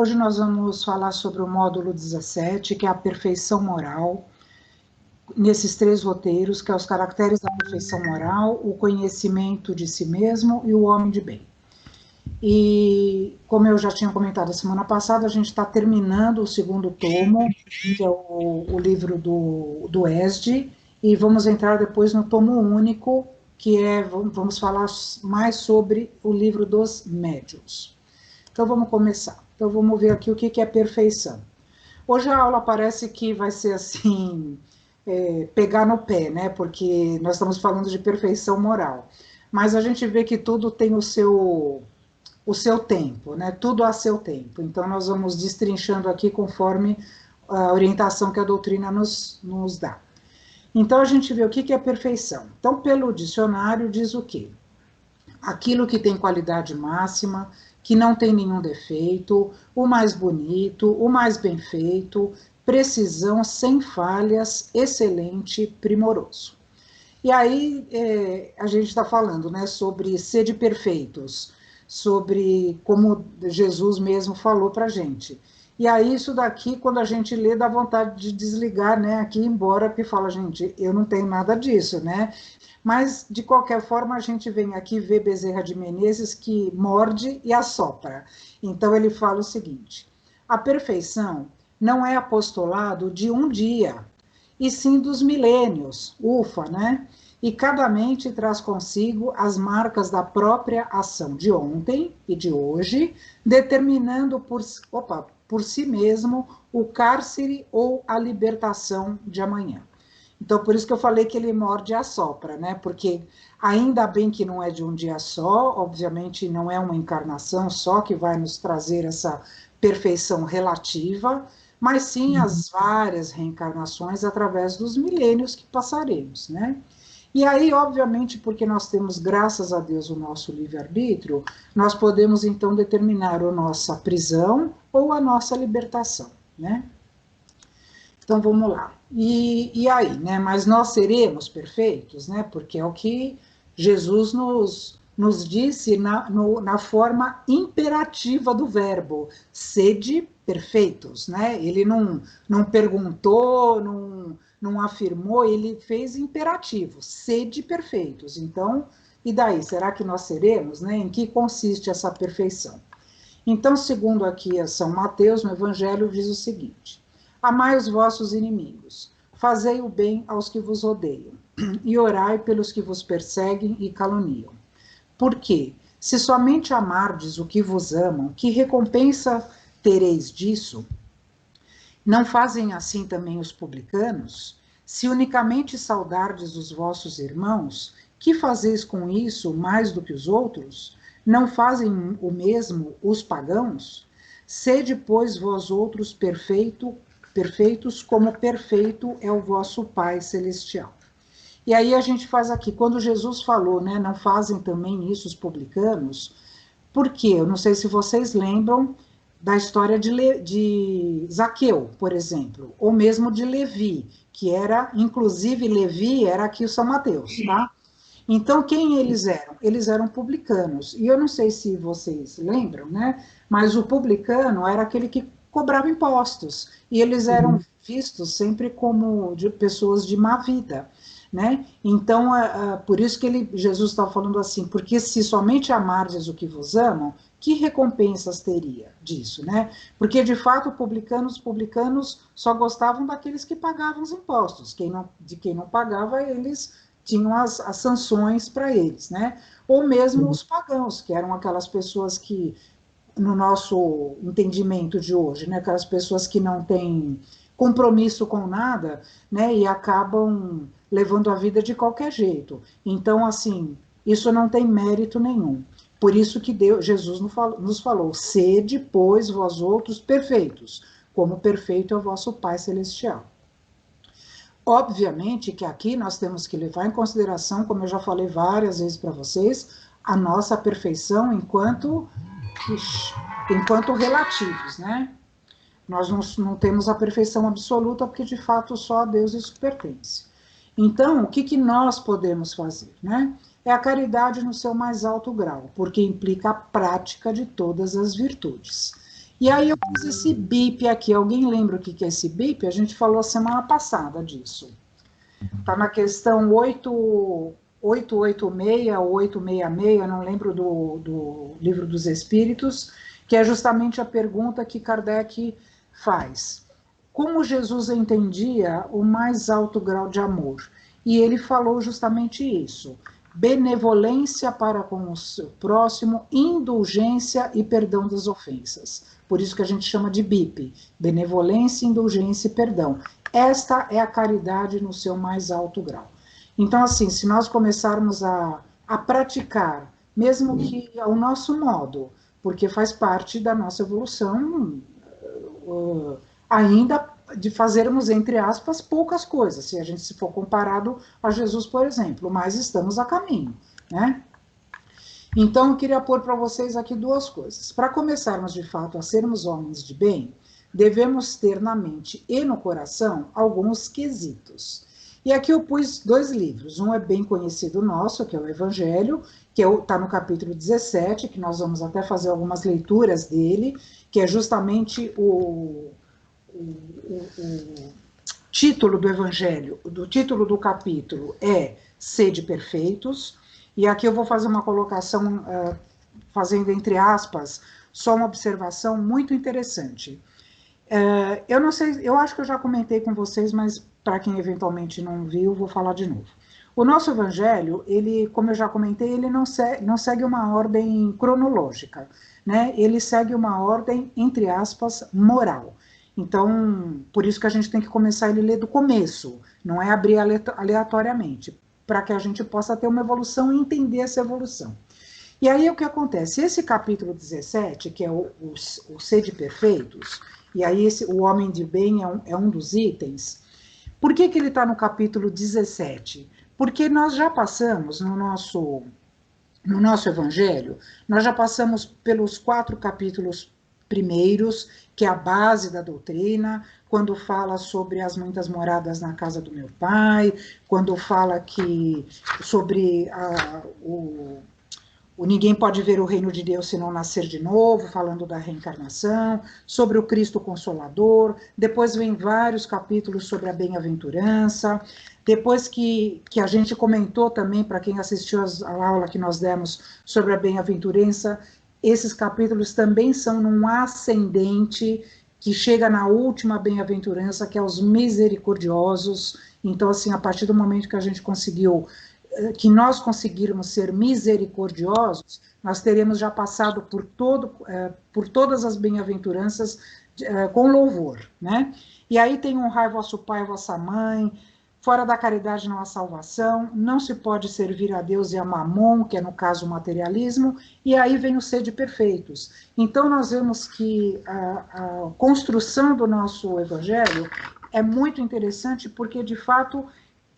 Hoje nós vamos falar sobre o módulo 17, que é a perfeição moral, nesses 3 roteiros, que é os caracteres da perfeição moral, o conhecimento de si mesmo e o homem de bem. E, como eu já tinha comentado a semana passada, a gente está terminando o 2º tomo, que é o livro do Esdras, e vamos entrar depois no tomo único, que é, vamos falar mais sobre o livro dos médiuns. Então vamos começar. Então vamos ver aqui o que é perfeição. Hoje a aula parece que vai ser assim, pegar no pé, né? Porque nós estamos falando de perfeição moral. Mas a gente vê que tudo tem o seu tempo, né? Tudo a seu tempo. Então nós vamos destrinchando aqui conforme a orientação que a doutrina nos dá. Então a gente vê o que é perfeição. Então, pelo dicionário, diz o quê? Aquilo que tem qualidade máxima, que não tem nenhum defeito, o mais bonito, o mais bem feito, precisão, sem falhas, excelente, primoroso. E aí a gente está falando, né, sobre sede perfeitos, sobre como Jesus mesmo falou para a gente. E aí isso daqui, quando a gente lê, dá vontade de desligar, né, aqui ir embora, porque fala, gente, eu não tenho nada disso, né? Mas, de qualquer forma, a gente vem aqui ver Bezerra de Menezes que morde e assopra. Então ele fala o seguinte: a perfeição não é apostolado de um dia, e sim dos milênios, ufa, né? E cada mente traz consigo as marcas da própria ação de ontem e de hoje, determinando por si mesmo o cárcere ou a libertação de amanhã. Então, por isso que eu falei que ele morde e assopra, né? Porque ainda bem que não é de um dia só, obviamente não é uma encarnação só que vai nos trazer essa perfeição relativa, mas sim as várias reencarnações através dos milênios que passaremos, né? E aí, obviamente, porque nós temos, graças a Deus, o nosso livre-arbítrio, nós podemos, então, determinar a nossa prisão ou a nossa libertação, né? Então, vamos lá. E aí, né? Mas nós seremos perfeitos, né? Porque é o que Jesus nos disse na forma imperativa do verbo, sede perfeitos, né? Ele não perguntou, não afirmou, ele fez imperativo, sede perfeitos. Então, e daí? Será que nós seremos, né? Em que consiste essa perfeição? Então, segundo aqui São Mateus, no Evangelho, diz o seguinte: amai os vossos inimigos, fazei o bem aos que vos odeiam, e orai pelos que vos perseguem e caluniam. Por quê? Se somente amardes o que vos amam, que recompensa tereis disso? Não fazem assim também os publicanos? Se unicamente saudardes os vossos irmãos, que fazeis com isso mais do que os outros? Não fazem o mesmo os pagãos? Sede, pois, vós outros perfeitos, como perfeito é o vosso Pai Celestial. E aí a gente faz aqui, quando Jesus falou, né, não fazem também isso os publicanos, por quê? Eu não sei se vocês lembram da história de Zaqueu, por exemplo, ou mesmo de Levi, que era, inclusive Levi era aqui o São Mateus, tá? Então, quem eles eram? Eles eram publicanos. E eu não sei se vocês lembram, né? Mas o publicano era aquele que cobrava impostos. E eles eram vistos sempre como de pessoas de má vida, né? Então, por isso que Jesus estava falando assim, porque se somente amardes o que vos amam, que recompensas teria disso, né? Porque, de fato, os publicanos só gostavam daqueles que pagavam os impostos. De quem não pagava, eles tinham as sanções para eles, né? Ou mesmo os pagãos, que eram aquelas pessoas que, no nosso entendimento de hoje, né? Aquelas pessoas que não têm compromisso com nada, né? E acabam levando a vida de qualquer jeito. Então, assim, isso não tem mérito nenhum. Por isso que Jesus nos falou, sede, pois, vós outros perfeitos, como perfeito é o vosso Pai Celestial. Obviamente que aqui nós temos que levar em consideração, como eu já falei várias vezes para vocês, a nossa perfeição enquanto relativos, né? Nós não temos a perfeição absoluta, porque de fato só a Deus isso pertence. Então, o que nós podemos fazer, né? É a caridade no seu mais alto grau, porque implica a prática de todas as virtudes. E aí eu pus esse BIP aqui. Alguém lembra o que é esse BIP? A gente falou semana passada disso. Está na questão 886 ou 866, não lembro do Livro dos Espíritos, que é justamente a pergunta que Kardec faz. Como Jesus entendia o mais alto grau de amor? E ele falou justamente isso. Benevolência para com o seu próximo, indulgência e perdão das ofensas. Por isso que a gente chama de BIP, benevolência, indulgência e perdão. Esta é a caridade no seu mais alto grau. Então, assim, se nós começarmos a praticar, mesmo que ao nosso modo, porque faz parte da nossa evolução, ainda de fazermos, entre aspas, poucas coisas, se a gente se for comparado a Jesus, por exemplo, mas estamos a caminho, né? Então, eu queria pôr para vocês aqui duas coisas. Para começarmos, de fato, a sermos homens de bem, devemos ter na mente e no coração alguns quesitos. E aqui eu pus dois livros. Um é bem conhecido nosso, que é o Evangelho, que está no capítulo 17, que nós vamos até fazer algumas leituras dele, que é justamente o título do Evangelho, do título do capítulo é Sede Perfeitos, e aqui eu vou fazer uma colocação, fazendo entre aspas, só uma observação muito interessante. Eu não sei, eu acho que eu já comentei com vocês, mas para quem eventualmente não viu, vou falar de novo. O nosso Evangelho, ele, como eu já comentei, ele não segue uma ordem cronológica, né? Ele segue uma ordem, entre aspas, moral. Então, por isso que a gente tem que começar ele ler do começo, não é abrir aleatoriamente, para que a gente possa ter uma evolução e entender essa evolução. E aí o que acontece? Esse capítulo 17, que é o Sede Perfeitos, e aí o Homem de Bem é um dos itens. Por que ele está no capítulo 17? Porque nós já passamos no nosso Evangelho, nós já passamos pelos 4 capítulos primeiros, que é a base da doutrina, quando fala sobre as muitas moradas na casa do meu pai, quando fala sobre o ninguém pode ver o reino de Deus se não nascer de novo, falando da reencarnação, sobre o Cristo Consolador, depois vem vários capítulos sobre a bem-aventurança, depois que a gente comentou também, para quem assistiu a aula que nós demos sobre a bem-aventurança, esses capítulos também são num ascendente, que chega na última bem-aventurança, que é os misericordiosos. Então, assim, a partir do momento que a gente que nós conseguirmos ser misericordiosos, nós teremos já passado por todas as bem-aventuranças com louvor, né? E aí tem honrar vosso pai e vossa mãe, fora da caridade não há salvação, não se pode servir a Deus e a Mamon, que é no caso o materialismo, e aí vem o sede perfeitos. Então nós vemos que a construção do nosso evangelho é muito interessante, porque de fato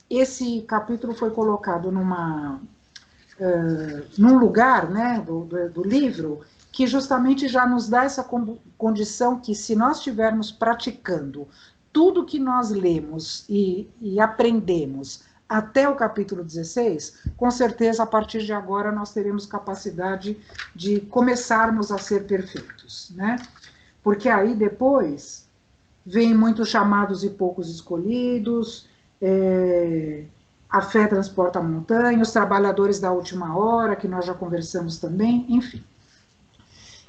esse capítulo foi colocado num lugar, né, do livro, que justamente já nos dá essa condição que, se nós estivermos praticando tudo que nós lemos e aprendemos até o capítulo 16, com certeza, a partir de agora, nós teremos capacidade de começarmos a ser perfeitos, né? Porque aí, depois, vem muitos chamados e poucos escolhidos, a fé transporta a montanha, os trabalhadores da última hora, que nós já conversamos também, enfim.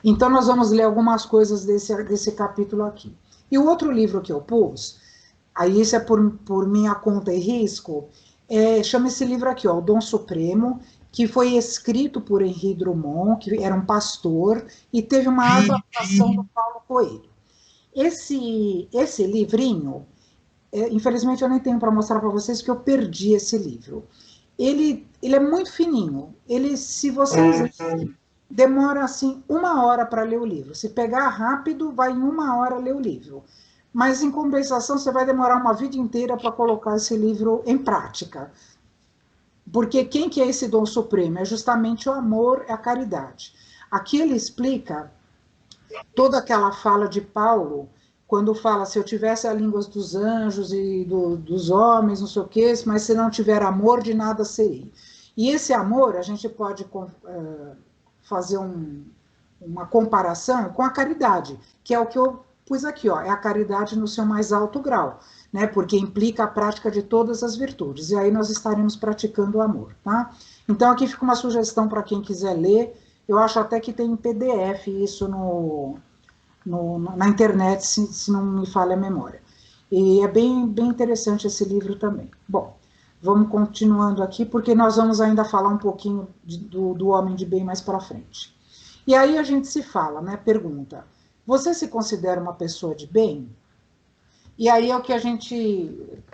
Então, nós vamos ler algumas coisas desse capítulo aqui. E o outro livro que eu pus, aí isso é por minha conta e risco, chama esse livro aqui, ó, O Dom Supremo, que foi escrito por Henri Drummond, que era um pastor, e teve uma adaptação do Paulo Coelho. Esse livrinho, infelizmente eu nem tenho para mostrar para vocês, porque eu perdi esse livro. Ele é muito fininho. Se vocês demora assim 1 hora para ler o livro. Se pegar rápido, vai em 1 hora ler o livro. Mas, em compensação, você vai demorar uma vida inteira para colocar esse livro em prática. Porque quem que é esse dom supremo? É justamente o amor, é a caridade. Aqui ele explica toda aquela fala de Paulo, quando fala, se eu tivesse a língua dos anjos e dos homens, não sei o quê, mas se não tiver amor, de nada serei. E esse amor, a gente pode fazer uma comparação com a caridade, que é o que eu pus aqui, ó, é a caridade no seu mais alto grau, né, porque implica a prática de todas as virtudes, e aí nós estaremos praticando o amor, tá? Então aqui fica uma sugestão para quem quiser ler, eu acho até que tem em PDF isso na internet, se não me falha a memória. E é bem interessante esse livro também. Bom, vamos continuando aqui, porque nós vamos ainda falar um pouquinho do homem de bem mais para frente. E aí a gente se fala, né? Pergunta, você se considera uma pessoa de bem? E aí é o que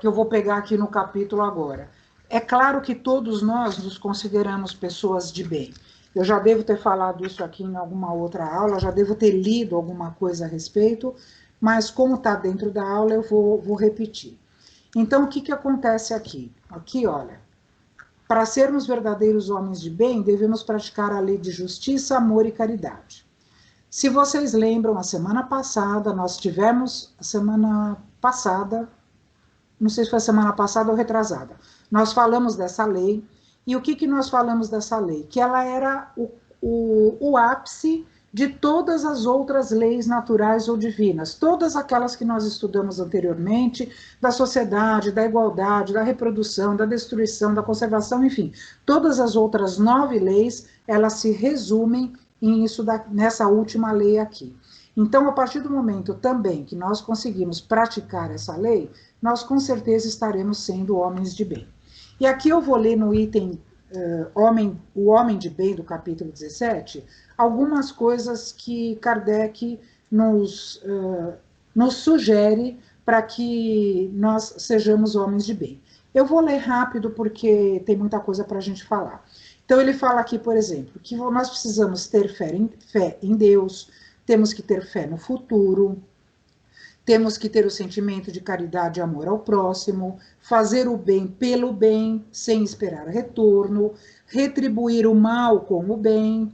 eu vou pegar aqui no capítulo agora. É claro que todos nós nos consideramos pessoas de bem. Eu já devo ter falado isso aqui em alguma outra aula, já devo ter lido alguma coisa a respeito, mas como está dentro da aula, eu vou repetir. Então, o que acontece aqui? Aqui, olha, para sermos verdadeiros homens de bem, devemos praticar a lei de justiça, amor e caridade. Se vocês lembram, a semana passada, nós tivemos, não sei se foi a semana passada ou retrasada, nós falamos dessa lei, e o que nós falamos dessa lei? Que ela era o ápice de todas as outras leis naturais ou divinas, todas aquelas que nós estudamos anteriormente, da sociedade, da igualdade, da reprodução, da destruição, da conservação, enfim, todas as outras 9 leis, elas se resumem nessa última lei aqui. Então, a partir do momento também que nós conseguimos praticar essa lei, nós com certeza estaremos sendo homens de bem. E aqui eu vou ler no item o homem de bem do capítulo 17, algumas coisas que Kardec nos sugere para que nós sejamos homens de bem. Eu vou ler rápido porque tem muita coisa para a gente falar. Então ele fala aqui, por exemplo, que nós precisamos ter fé em Deus, temos que ter fé no futuro, temos que ter o sentimento de caridade e amor ao próximo, fazer o bem pelo bem, sem esperar retorno, retribuir o mal com o bem,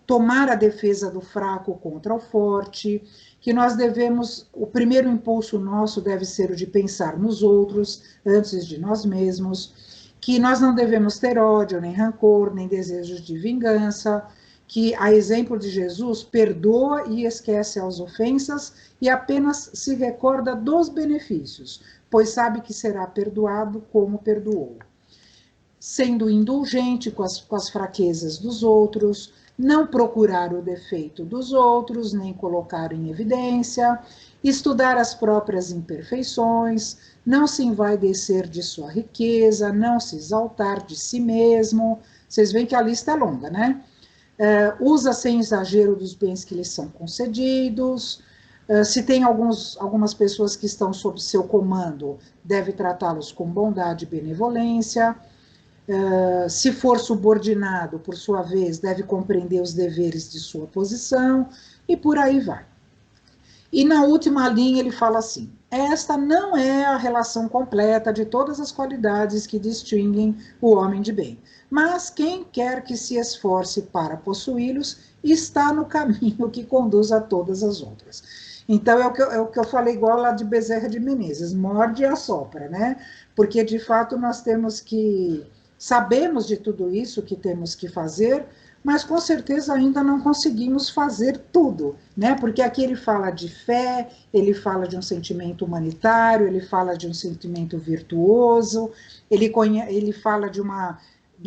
tomar a defesa do fraco contra o forte, que nós devemos, o primeiro impulso nosso deve ser o de pensar nos outros antes de nós mesmos, que nós não devemos ter ódio, nem rancor, nem desejos de vingança, que, a exemplo de Jesus, perdoa e esquece as ofensas e apenas se recorda dos benefícios, pois sabe que será perdoado como perdoou. Sendo indulgente com as fraquezas dos outros, não procurar o defeito dos outros, nem colocar em evidência, estudar as próprias imperfeições, não se envaidecer de sua riqueza, não se exaltar de si mesmo. Vocês veem que a lista é longa, né? Usa sem exagero dos bens que lhes são concedidos, se tem algumas pessoas que estão sob seu comando, deve tratá-los com bondade e benevolência, se for subordinado, por sua vez, deve compreender os deveres de sua posição, e por aí vai. E na última linha ele fala assim, esta não é a relação completa de todas as qualidades que distinguem o homem de bem, mas quem quer que se esforce para possuí-los está no caminho que conduz a todas as outras. Então é o que eu falei igual lá de Bezerra de Menezes, morde e assopra, né? Porque de fato nós sabemos de tudo isso que temos que fazer, mas com certeza ainda não conseguimos fazer tudo, né? Porque aqui ele fala de fé, ele fala de um sentimento humanitário, ele fala de um sentimento virtuoso, ele fala de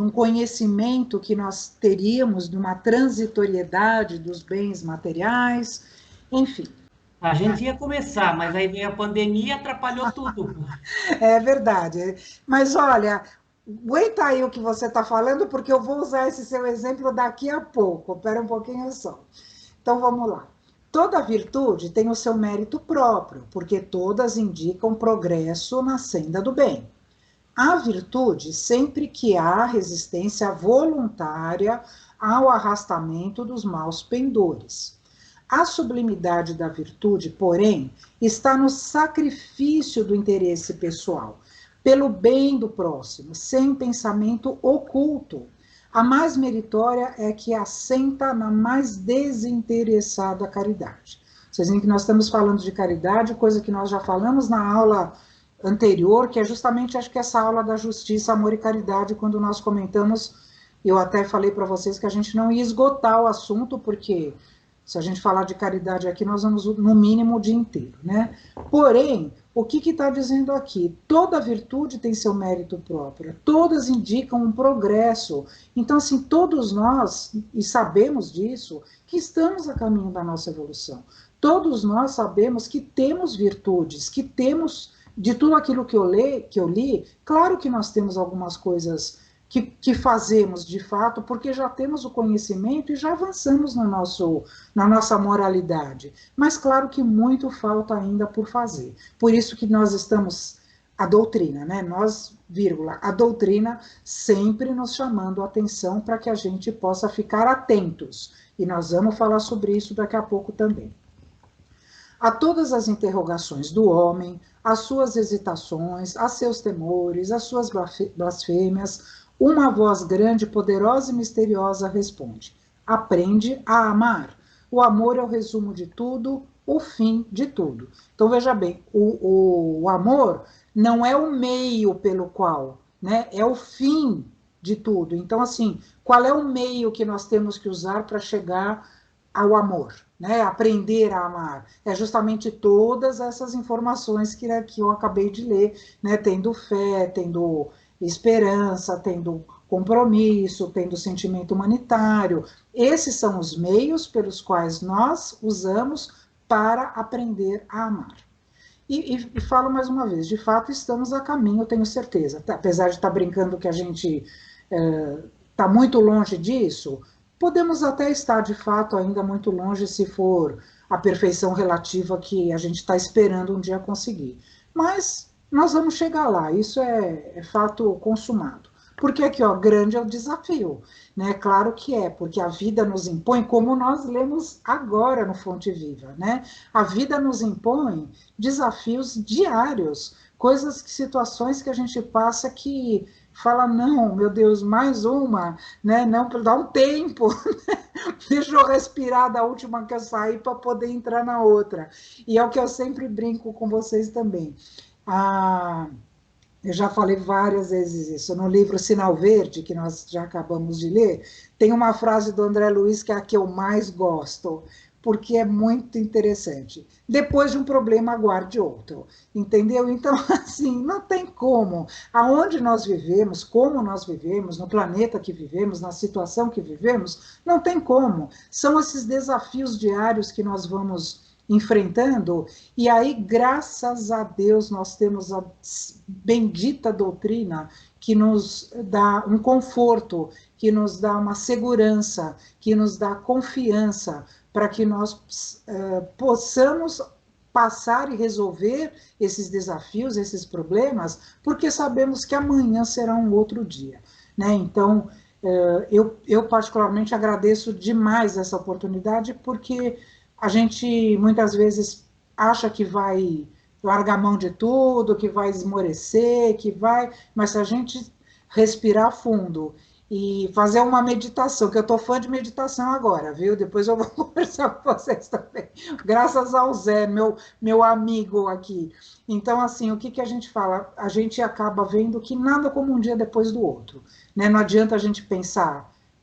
um conhecimento que nós teríamos, de uma transitoriedade dos bens materiais, enfim. A gente ia começar, mas aí veio a pandemia e atrapalhou tudo. É verdade. Mas olha, aguenta aí o que você está falando, porque eu vou usar esse seu exemplo daqui a pouco. Espera um pouquinho só. Então vamos lá. Toda virtude tem o seu mérito próprio, porque todas indicam progresso na senda do bem. Há virtude sempre que há resistência voluntária ao arrastamento dos maus pendores. A sublimidade da virtude, porém, está no sacrifício do interesse pessoal, pelo bem do próximo, sem pensamento oculto. A mais meritória é que assenta na mais desinteressada caridade. Vocês veem que nós estamos falando de caridade, coisa que nós já falamos na aula anterior, que é justamente, acho que essa aula da justiça, amor e caridade, quando nós comentamos Eu até falei para vocês que a gente não ia esgotar o assunto, porque se a gente falar de caridade aqui, nós vamos no mínimo o dia inteiro, né? Porém, o que está dizendo aqui? Toda virtude tem seu mérito próprio, todas indicam um progresso. Então, assim, todos nós, e sabemos disso, que estamos a caminho da nossa evolução. Todos nós sabemos que temos virtudes, que temos, de tudo aquilo que eu li, claro que nós temos algumas coisas que fazemos de fato, porque já temos o conhecimento e já avançamos na nossa moralidade. Mas claro que muito falta ainda por fazer. Por isso que nós estamos, a doutrina, né? Nós, vírgula, a doutrina sempre nos chamando a atenção para que a gente possa ficar atentos. E nós vamos falar sobre isso daqui a pouco também. A todas as interrogações do homem, as suas hesitações, a seus temores, as suas blasfêmias, uma voz grande, poderosa e misteriosa responde: aprende a amar. O amor é o resumo de tudo, o fim de tudo. Então, veja bem, o amor não é o meio pelo qual, né, é o fim de tudo. Então, assim, qual é o meio que nós temos que usar para chegar ao amor, né? Aprender a amar. É justamente todas essas informações que eu acabei de ler, né? Tendo fé, tendo esperança, tendo compromisso, tendo sentimento humanitário. Esses são os meios pelos quais nós usamos para aprender a amar. E falo mais uma vez, de fato estamos a caminho, eu tenho certeza. Apesar de estar brincando que a gente está muito longe disso, podemos até estar, de fato, ainda muito longe se for a perfeição relativa que a gente está esperando um dia conseguir. Mas nós vamos chegar lá, isso é fato consumado. Porque aqui, ó, grande é o desafio, né? Claro que é, porque a vida nos impõe, como nós lemos agora no Fonte Viva, né? A vida nos impõe desafios diários, situações que a gente passa que fala, não, meu Deus, mais uma, né? Não, dá um tempo, deixa eu respirar da última que eu saí para poder entrar na outra. E é o que eu sempre brinco com vocês também. Eu já falei várias vezes isso. No livro Sinal Verde, que nós já acabamos de ler, tem uma frase do André Luiz que é a que eu mais gosto, porque é muito interessante. Depois de um problema, aguarde outro. Entendeu? Então, assim, não tem como. Aonde nós vivemos, como nós vivemos, no planeta que vivemos, na situação que vivemos, não tem como. São esses desafios diários que nós vamos enfrentando, e aí, graças a Deus, nós temos a bendita doutrina que nos dá um conforto, que nos dá uma segurança, que nos dá confiança para que nós possamos passar e resolver esses desafios, esses problemas, porque sabemos que amanhã será um outro dia, né? Então, eu particularmente agradeço demais essa oportunidade, porque a gente muitas vezes acha que vai largar a mão de tudo, que vai esmorecer, mas se a gente respirar fundo e fazer uma meditação, que eu estou fã de meditação agora, viu? Depois eu vou conversar com vocês também, graças ao Zé, meu amigo aqui. Então, assim, o que a gente fala? A gente acaba vendo que nada como um dia depois do outro, né? Não adianta a gente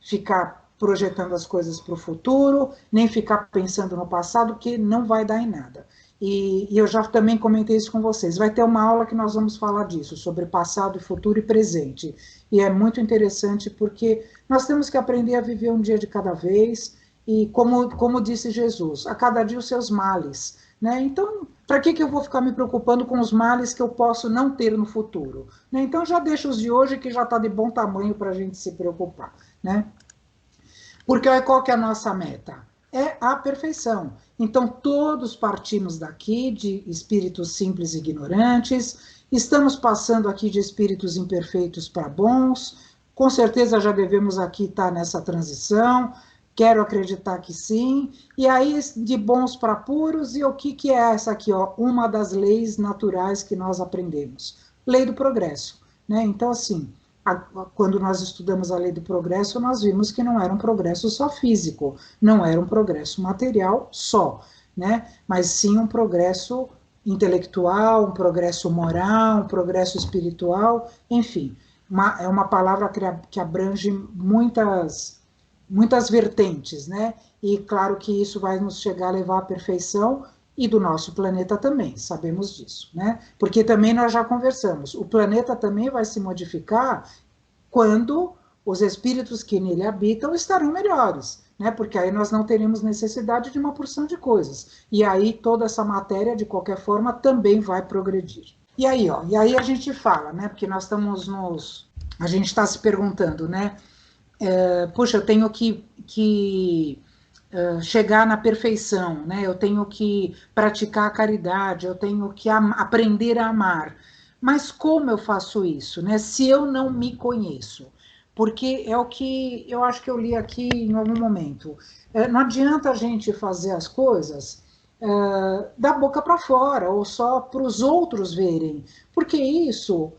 ficar projetando as coisas para o futuro, nem ficar pensando no passado, que não vai dar em nada. E eu já também comentei isso com vocês. Vai ter uma aula que nós vamos falar disso, sobre passado, futuro e presente. E é muito interessante porque nós temos que aprender a viver um dia de cada vez, e como disse Jesus, a cada dia os seus males, né? Então, para que eu vou ficar me preocupando com os males que eu posso não ter no futuro, né? Então, já deixa os de hoje, que já está de bom tamanho para a gente se preocupar, né? Porque qual que é a nossa meta? É a perfeição. Então, todos partimos daqui de espíritos simples e ignorantes, estamos passando aqui de espíritos imperfeitos para bons, com certeza já devemos aqui estar nessa transição, quero acreditar que sim, e aí de bons para puros, e o que é essa aqui? Ó, uma das leis naturais que nós aprendemos, lei do progresso, né? Então, assim, quando nós estudamos a lei do progresso, nós vimos que não era um progresso só físico, não era um progresso material só, né? Mas sim um progresso intelectual, um progresso moral, um progresso espiritual, enfim. é uma palavra que abrange muitas vertentes, né? E claro que isso vai nos chegar a levar à perfeição e do nosso planeta também, sabemos disso, né? Porque também nós já conversamos, o planeta também vai se modificar quando os espíritos que nele habitam estarão melhores, né? Porque aí nós não teremos necessidade de uma porção de coisas. E aí toda essa matéria, de qualquer forma, também vai progredir. E aí, ó, e aí a gente fala, né? Porque nós estamos a gente está se perguntando, né? Puxa, eu tenho que chegar na perfeição, né? Eu tenho que praticar a caridade, eu tenho que aprender a amar. Mas como eu faço isso, né? Se eu não me conheço? Porque é o que eu acho que eu li aqui em algum momento. Não adianta a gente fazer as coisas da boca para fora ou só para os outros verem, porque isso,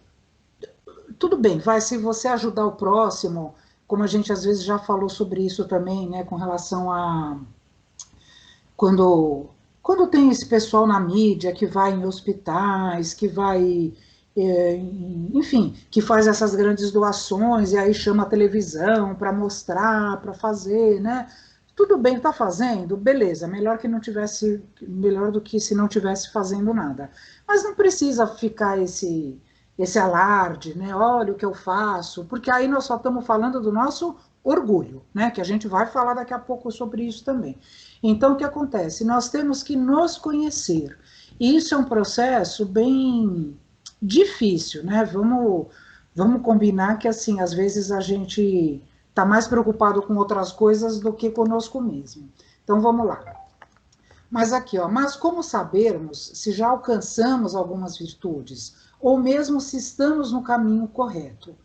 tudo bem, vai, se você ajudar o próximo, como a gente às vezes já falou sobre isso também, né, com relação a quando tem esse pessoal na mídia que vai em hospitais, que vai, enfim, que faz essas grandes doações e aí chama a televisão para mostrar, para fazer, né? Tudo bem, está fazendo, beleza, melhor do que se não tivesse fazendo nada. Mas não precisa ficar esse alarde, né? Olha o que eu faço, porque aí nós só estamos falando do nosso orgulho, né? Que a gente vai falar daqui a pouco sobre isso também. Então, o que acontece? Nós temos que nos conhecer. E isso é um processo bem difícil, né? Vamos combinar que, assim, às vezes a gente está mais preocupado com outras coisas do que conosco mesmo. Então, vamos lá. Mas aqui, ó, mas como sabermos se já alcançamos algumas virtudes, ou mesmo se estamos no caminho correto?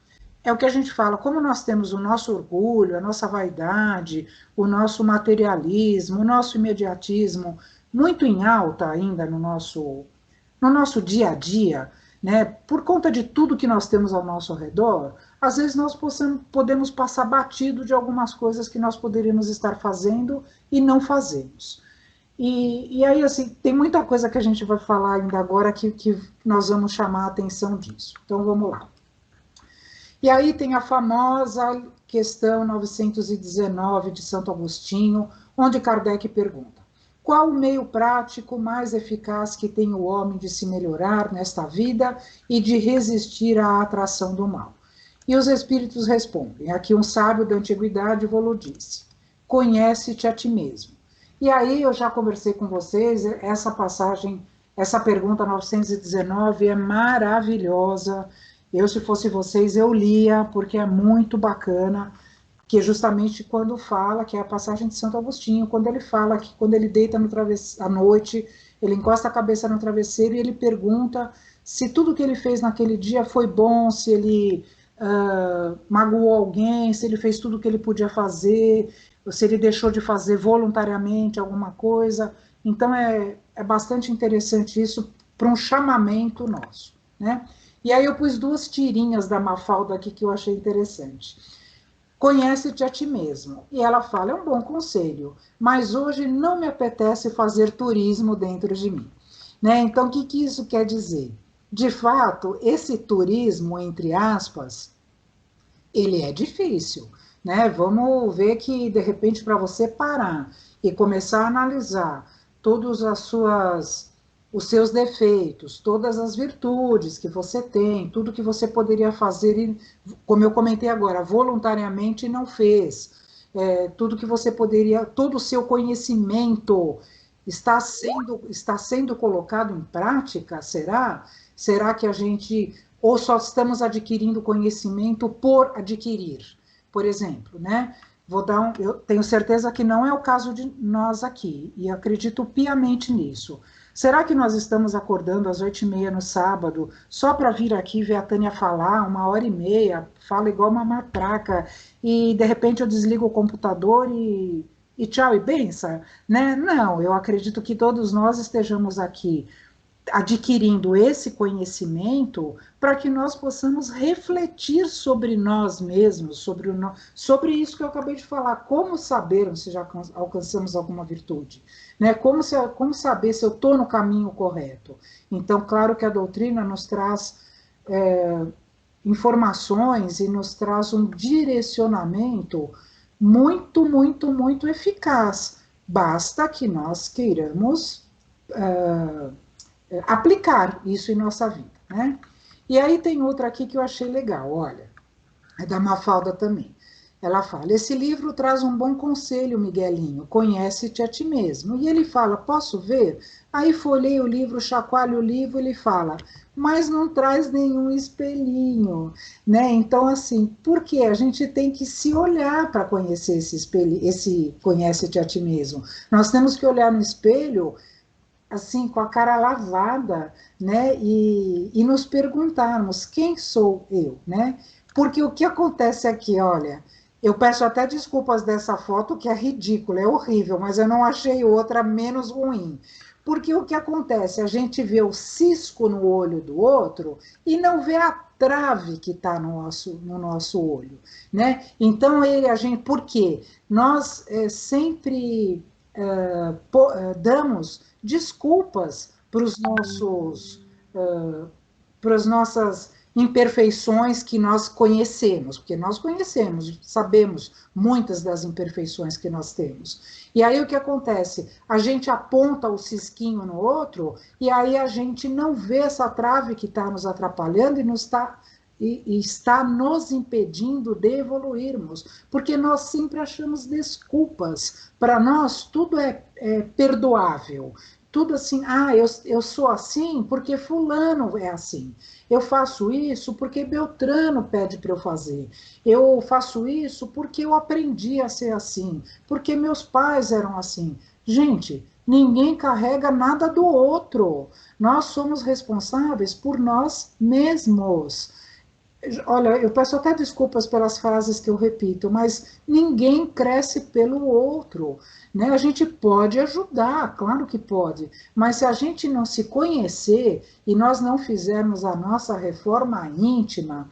É o que a gente fala, como nós temos o nosso orgulho, a nossa vaidade, o nosso materialismo, o nosso imediatismo muito em alta ainda no nosso dia a dia, né, por conta de tudo que nós temos ao nosso redor, às vezes nós podemos passar batido de algumas coisas que nós poderíamos estar fazendo e não fazemos. E aí, assim, tem muita coisa que a gente vai falar ainda agora que nós vamos chamar a atenção disso. Então, vamos lá. E aí tem a famosa questão 919 de Santo Agostinho, onde Kardec pergunta: qual o meio prático mais eficaz que tem o homem de se melhorar nesta vida e de resistir à atração do mal? E os espíritos respondem, aqui um sábio da antiguidade vos disse: conhece-te a ti mesmo. E aí eu já conversei com vocês, essa passagem, essa pergunta 919 é maravilhosa. Eu, se fosse vocês, eu lia, porque é muito bacana, que é justamente quando fala, que é a passagem de Santo Agostinho, quando ele fala que quando ele deita no à noite, ele encosta a cabeça no travesseiro e ele pergunta se tudo que ele fez naquele dia foi bom, se ele magoou alguém, se ele fez tudo o que ele podia fazer, ou se ele deixou de fazer voluntariamente alguma coisa. Então é bastante interessante isso para um chamamento nosso, né? E aí eu pus duas tirinhas da Mafalda aqui que eu achei interessante. Conhece-te a ti mesmo. E ela fala, é um bom conselho, mas hoje não me apetece fazer turismo dentro de mim. Né? Então, o que isso quer dizer? De fato, esse turismo, entre aspas, ele é difícil. Né? Vamos ver que, de repente, para você parar e começar a analisar todas os seus defeitos, todas as virtudes que você tem, tudo que você poderia fazer, e, como eu comentei agora, voluntariamente não fez, tudo que você poderia, todo o seu conhecimento está sendo colocado em prática, será? Será que a gente, ou só estamos adquirindo conhecimento por adquirir? Por exemplo, né? Eu tenho certeza que não é o caso de nós aqui, e acredito piamente nisso. Será que nós estamos acordando às 8h30 no sábado só para vir aqui ver a Tânia falar 1h30, fala igual uma matraca, e de repente eu desligo o computador e tchau e benção? Né? Não, eu acredito que todos nós estejamos aqui adquirindo esse conhecimento para que nós possamos refletir sobre nós mesmos, sobre isso que eu acabei de falar, como saber se já alcançamos alguma virtude, né? Como saber se eu estou no caminho correto. Então, claro que a doutrina nos traz informações e nos traz um direcionamento muito, muito, muito eficaz. Basta que nós queiramos aplicar isso em nossa vida, né? E aí tem outra aqui que eu achei legal, olha, é da Mafalda também. Ela fala, esse livro traz um bom conselho, Miguelinho, conhece-te a ti mesmo. E ele fala, posso ver? Aí folhei o livro, chacoalho o livro, ele fala, mas não traz nenhum espelhinho, né? Então, assim, por quê? A gente tem que se olhar para conhecer esse espelho, esse conhece-te a ti mesmo. Nós temos que olhar no espelho assim, com a cara lavada, né, e nos perguntarmos, quem sou eu, né? Porque o que acontece aqui, olha, eu peço até desculpas dessa foto, que é ridícula, é horrível, mas eu não achei outra menos ruim. Porque o que acontece? A gente vê o cisco no olho do outro e não vê a trave que está no nosso olho, né? Então, a gente, por quê? Nós sempre damos desculpas para os nossos, para as nossas imperfeições que nós conhecemos, porque nós conhecemos, sabemos muitas das imperfeições que nós temos. E aí o que acontece? A gente aponta o cisquinho no outro e aí a gente não vê essa trave que está nos atrapalhando e está nos impedindo de evoluirmos, porque nós sempre achamos desculpas. Para nós, tudo é perdoável. Tudo assim, eu sou assim porque fulano é assim. Eu faço isso porque Beltrano pede para eu fazer. Eu faço isso porque eu aprendi a ser assim, porque meus pais eram assim. Gente, ninguém carrega nada do outro. Nós somos responsáveis por nós mesmos. Olha, eu peço até desculpas pelas frases que eu repito, mas ninguém cresce pelo outro, né? A gente pode ajudar, claro que pode, mas se a gente não se conhecer e nós não fizermos a nossa reforma íntima,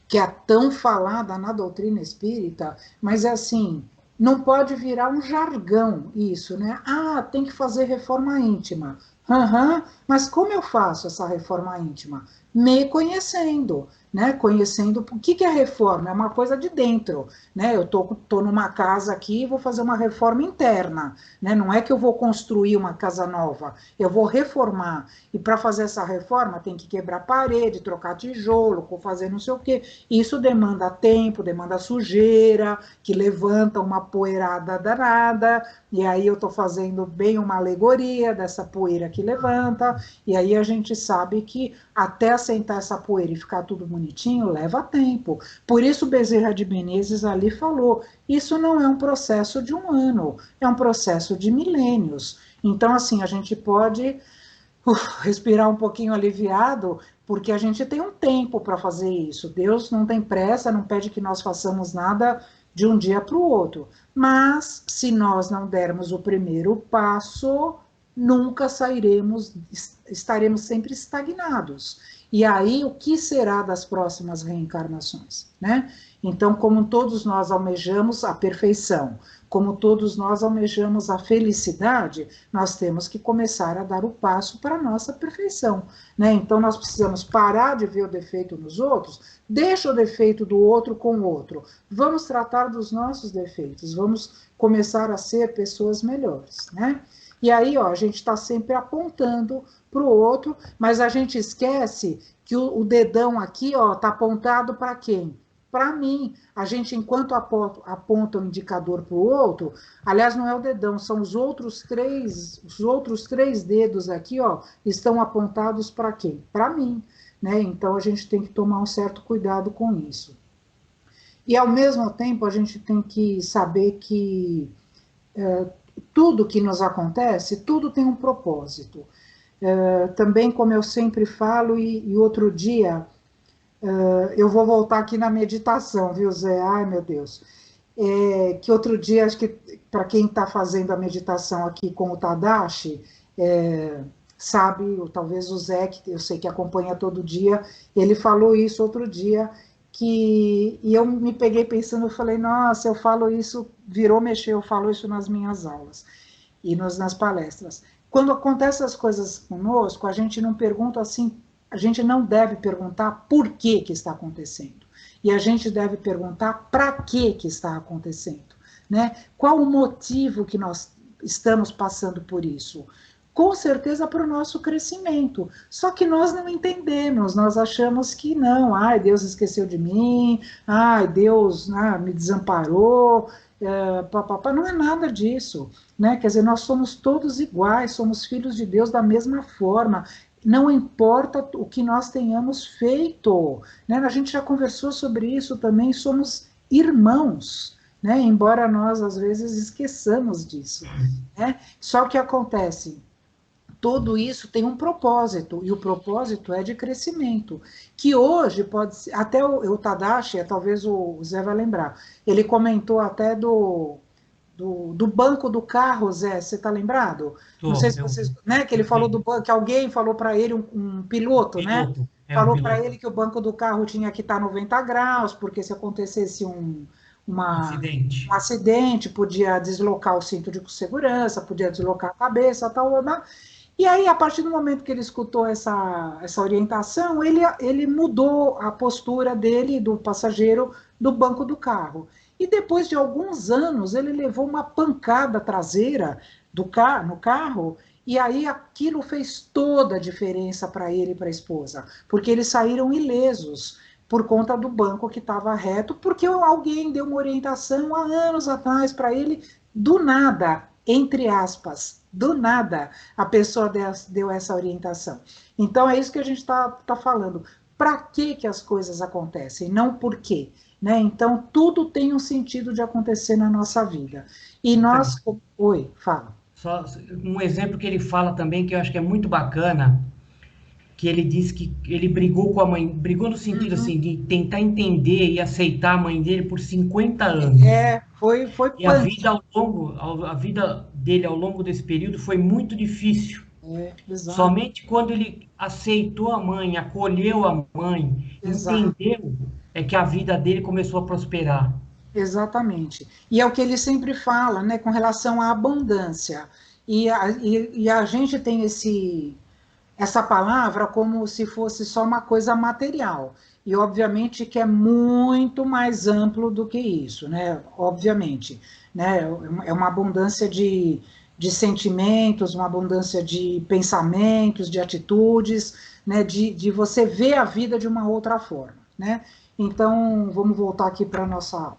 que é tão falada na doutrina espírita, mas é assim, não pode virar um jargão isso, né? Ah, tem que fazer reforma íntima. Uhum, mas como eu faço essa reforma íntima? Me conhecendo, né? Conhecendo o que é reforma? É uma coisa de dentro, né? Eu tô numa casa aqui e vou fazer uma reforma interna, né? Não é que eu vou construir uma casa nova, eu vou reformar. E para fazer essa reforma tem que quebrar parede, trocar tijolo, fazer não sei o quê. Isso demanda tempo, demanda sujeira, que levanta uma poeirada danada, e aí eu estou fazendo bem uma alegoria dessa poeira que levanta, e aí a gente sabe que até assentar essa poeira e ficar tudo bonitinho leva tempo. Por isso Bezerra de Menezes ali falou, isso não é um processo de um ano, é um processo de milênios. Então, assim, a gente pode respirar um pouquinho aliviado, porque a gente tem um tempo para fazer isso. Deus não tem pressa, não pede que nós façamos nada de um dia para o outro. Mas, se nós não dermos o primeiro passo, nunca sairemos, estaremos sempre estagnados. E aí, o que será das próximas reencarnações, né? Então, como todos nós almejamos a perfeição, como todos nós almejamos a felicidade, nós temos que começar a dar o passo para a nossa perfeição, né? Então, nós precisamos parar de ver o defeito nos outros, deixa o defeito do outro com o outro. Vamos tratar dos nossos defeitos, vamos começar a ser pessoas melhores, né? E aí, ó, a gente está sempre apontando para o outro, mas a gente esquece que o dedão aqui, ó, está apontado para quem? Para mim. A gente, enquanto aponta o indicador para o outro, aliás, não é o dedão, são os outros três dedos aqui, ó, estão apontados para quem? Para mim, né? Então a gente tem que tomar um certo cuidado com isso. E ao mesmo tempo a gente tem que saber que tudo que nos acontece, tudo tem um propósito. Também, como eu sempre falo, e outro dia, eu vou voltar aqui na meditação, viu, Zé? Ai, meu Deus. Que outro dia, acho que para quem está fazendo a meditação aqui com o Tadashi, sabe, ou talvez o Zé, que eu sei que acompanha todo dia, ele falou isso outro dia, e eu me peguei pensando, eu falei, nossa, eu falo isso, virou mexer, eu falo isso nas minhas aulas e nas palestras. Quando acontecem as coisas conosco, a gente não pergunta assim, a gente não deve perguntar por que está acontecendo. E a gente deve perguntar para que está acontecendo, né? Qual o motivo que nós estamos passando por isso? Com certeza para o nosso crescimento. Só que nós não entendemos, nós achamos que não, ai, Deus esqueceu de mim, ai, Deus me desamparou, não é nada disso, né? Quer dizer, nós somos todos iguais, somos filhos de Deus da mesma forma, não importa o que nós tenhamos feito, né? A gente já conversou sobre isso também, somos irmãos, né? Embora nós às vezes esqueçamos disso, né? Só que acontece, tudo isso tem um propósito, e o propósito é de crescimento, que hoje pode ser, até o Tadashi, talvez o Zé vai lembrar, ele comentou até do banco do carro, Zé, você está lembrado? Não sei se vocês, né, que ele falou do banco, que alguém falou para ele, um piloto, né? Falou para ele que o banco do carro tinha que estar 90 graus, porque se acontecesse um acidente, podia deslocar o cinto de segurança, podia deslocar a cabeça, tal, né? E aí, a partir do momento que ele escutou essa orientação, ele mudou a postura dele, do passageiro, do banco do carro. E depois de alguns anos, ele levou uma pancada traseira no carro, e aí aquilo fez toda a diferença para ele e para a esposa, porque eles saíram ilesos por conta do banco que estava reto, porque alguém deu uma orientação há anos atrás para ele, do nada, entre aspas, do nada, a pessoa deu essa orientação. Então, é isso que a gente está falando. Para que as coisas acontecem? Não por quê. Né? Então, tudo tem um sentido de acontecer na nossa vida. E nós... Oi, fala. Só um exemplo que ele fala também, que eu acho que é muito bacana, que ele diz que ele brigou com a mãe, brigou no sentido assim, de tentar entender e aceitar a mãe dele por 50 anos. Foi e a vida dele ao longo desse período foi muito difícil. Somente quando ele aceitou a mãe, acolheu a mãe, entendeu, é que a vida dele começou a prosperar. Exatamente. E é o que ele sempre fala, né, com relação à abundância. E a gente tem essa palavra como se fosse só uma coisa material. E, obviamente, que é muito mais amplo do que isso, né? Obviamente. Né? É uma abundância de sentimentos, uma abundância de pensamentos, de atitudes, né? De você ver a vida de uma outra forma, né? Então, vamos voltar aqui para a nossa aula.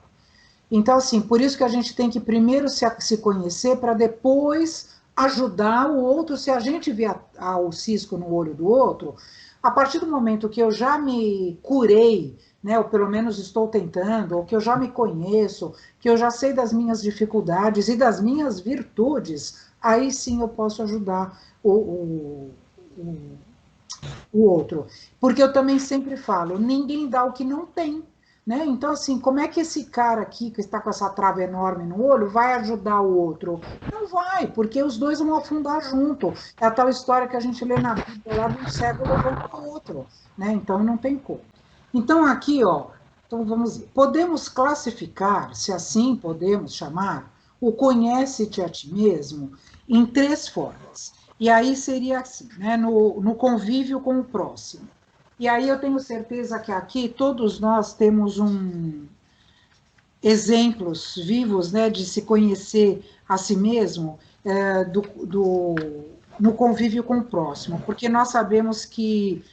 Então, assim, por isso que a gente tem que primeiro se conhecer para depois ajudar o outro. Se a gente vê o cisco no olho do outro, a partir do momento que eu já me curei, né, ou pelo menos estou tentando, ou que eu já me conheço, que eu já sei das minhas dificuldades e das minhas virtudes, aí sim eu posso ajudar o outro. Porque eu também sempre falo, ninguém dá o que não tem. Né? Então, assim, como é que esse cara aqui, que está com essa trava enorme no olho, vai ajudar o outro? Não vai, porque os dois vão afundar junto. É a tal história que a gente lê na Bíblia, lá de um cego levando o outro. Né? Então, não tem como. Então, aqui, ó, então vamos ver. Podemos classificar, se assim podemos chamar, o conhece-te a ti mesmo em 3 formas. E aí seria assim, né? No convívio com o próximo. E aí eu tenho certeza que aqui todos nós temos exemplos vivos, né, de se conhecer a si mesmo no convívio com o próximo, porque nós sabemos que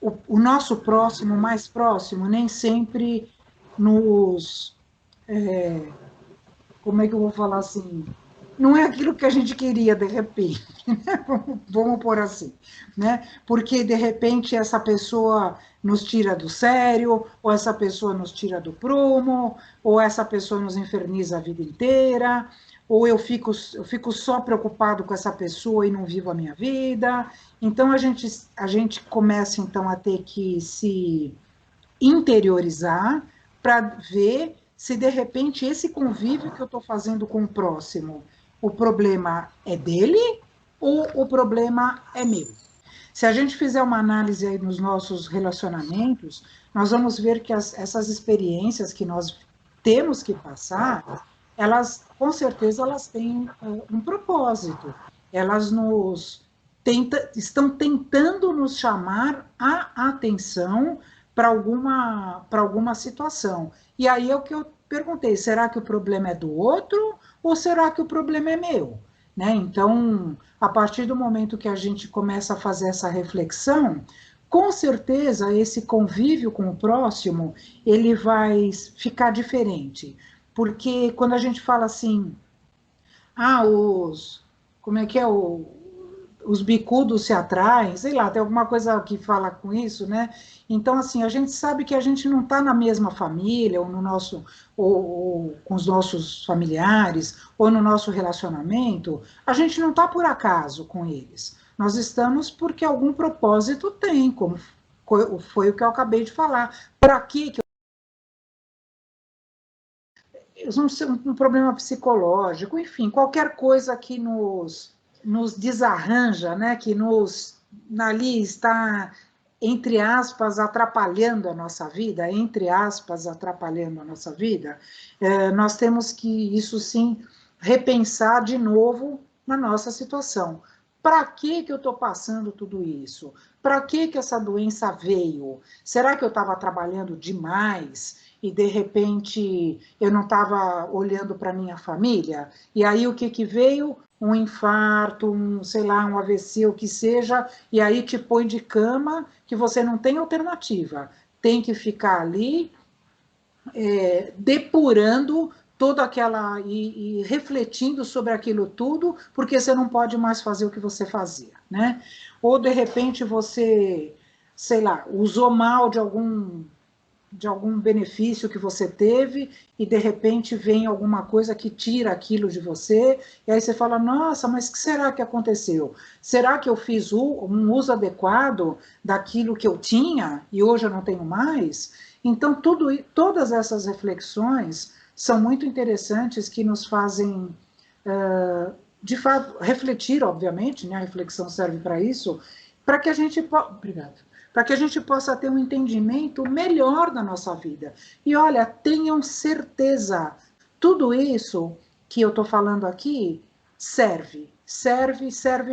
o nosso próximo, mais próximo, nem sempre nos... como é que eu vou falar assim? Não é aquilo que a gente queria, de repente, né? Vamos pôr assim, né? Porque, de repente, essa pessoa nos tira do sério, ou essa pessoa nos tira do prumo, ou essa pessoa nos inferniza a vida inteira, ou eu fico só preocupado com essa pessoa e não vivo a minha vida. Então, a gente começa, então, a ter que se interiorizar para ver se, de repente, esse convívio que eu estou fazendo com o próximo, o problema é dele ou o problema é meu? Se a gente fizer uma análise aí nos nossos relacionamentos, nós vamos ver que essas experiências que nós temos que passar, elas, com certeza, elas têm um propósito. Elas nos estão tentando nos chamar a atenção para alguma situação. E aí é o que eu perguntei, será que o problema é do outro ou será que o problema é meu? Né? Então, a partir do momento que a gente começa a fazer essa reflexão, com certeza esse convívio com o próximo, ele vai ficar diferente. Porque quando a gente fala assim, como é que é os bicudos se atraem, sei lá, tem alguma coisa que fala com isso, né? Então, assim, a gente sabe que a gente não está na mesma família, ou no nosso, ou com os nossos familiares, ou no nosso relacionamento, a gente não está por acaso com eles. Nós estamos porque algum propósito tem, como foi o que eu acabei de falar. Para que um problema psicológico, enfim, qualquer coisa que nos desarranja, né, que ali está, entre aspas, atrapalhando a nossa vida, nós temos que, isso sim, repensar de novo na nossa situação. Para que eu estou passando tudo isso? Para que essa doença veio? Será que eu estava trabalhando demais? E de repente eu não estava olhando para minha família, e aí o que veio? Um infarto, sei lá, um AVC, o que seja, e aí te põe de cama, que você não tem alternativa, tem que ficar ali depurando toda aquela, e refletindo sobre aquilo tudo, porque você não pode mais fazer o que você fazia, né? Ou de repente você, sei lá, usou mal de algum benefício que você teve e de repente vem alguma coisa que tira aquilo de você, e aí você fala, nossa, mas o que será que aconteceu? Será que eu fiz um uso adequado daquilo que eu tinha e hoje eu não tenho mais? Então, todas essas reflexões são muito interessantes, que nos fazem, de fato, refletir, obviamente, né? A reflexão serve para isso, para que a gente... Obrigado. Para que a gente possa ter um entendimento melhor da nossa vida. E olha, tenham certeza, tudo isso que eu estou falando aqui serve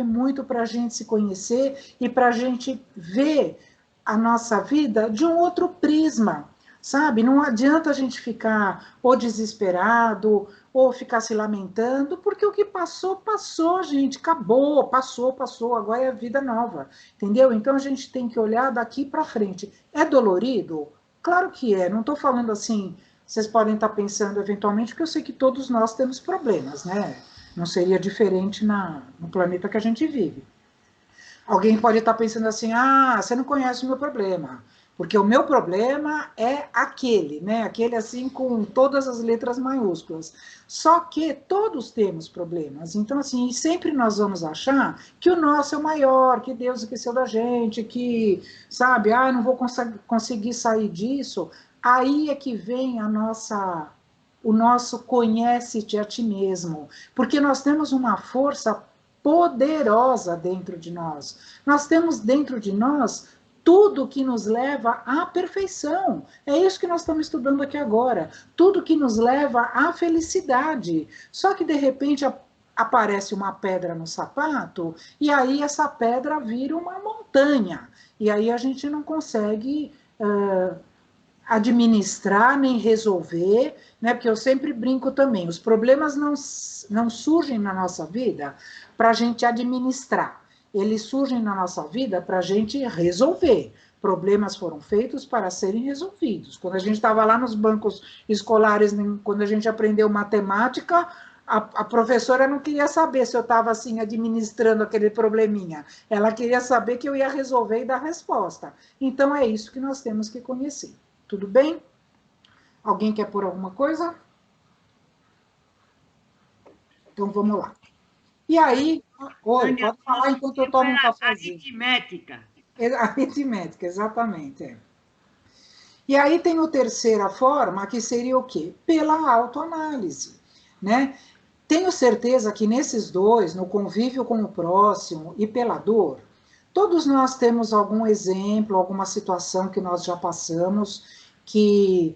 muito para a gente se conhecer e para a gente ver a nossa vida de um outro prisma, sabe? Não adianta a gente ficar ou desesperado ou ficar se lamentando, porque o que passou, passou, gente, acabou, passou, agora é a vida nova, entendeu? Então a gente tem que olhar daqui para frente. É dolorido? Claro que é, não estou falando assim, vocês podem estar pensando eventualmente, porque eu sei que todos nós temos problemas, né? Não seria diferente no planeta que a gente vive. Alguém pode estar pensando assim, você não conhece o meu problema, porque o meu problema é aquele, né? Aquele assim com todas as letras maiúsculas. Só que todos temos problemas. Então, assim, sempre nós vamos achar que o nosso é o maior, que Deus esqueceu da gente, que, sabe, não vou conseguir sair disso. Aí é que vem o nosso conhece-te a ti mesmo, porque nós temos uma força poderosa dentro de nós. Nós temos dentro de nós tudo que nos leva à perfeição. É isso que nós estamos estudando aqui agora. Tudo que nos leva à felicidade. Só que, de repente, aparece uma pedra no sapato e aí essa pedra vira uma montanha. E aí a gente não consegue administrar nem resolver, né? Porque eu sempre brinco também, os problemas não surgem na nossa vida para a gente administrar, eles surgem na nossa vida para a gente resolver. Problemas foram feitos para serem resolvidos. Quando a gente estava lá nos bancos escolares, quando a gente aprendeu matemática, a professora não queria saber se eu estava assim administrando aquele probleminha. Ela queria saber que eu ia resolver e dar resposta. Então é isso que nós temos que conhecer. Tudo bem? Alguém quer pôr alguma coisa? Então vamos lá. E aí, oi, pode falar enquanto eu tomo um cafezinho. Aritmética. Aritmética, exatamente. E aí tem a terceira forma, que seria o quê? Pela autoanálise, né? Tenho certeza que nesses dois, no convívio com o próximo e pela dor, todos nós temos algum exemplo, alguma situação que nós já passamos, que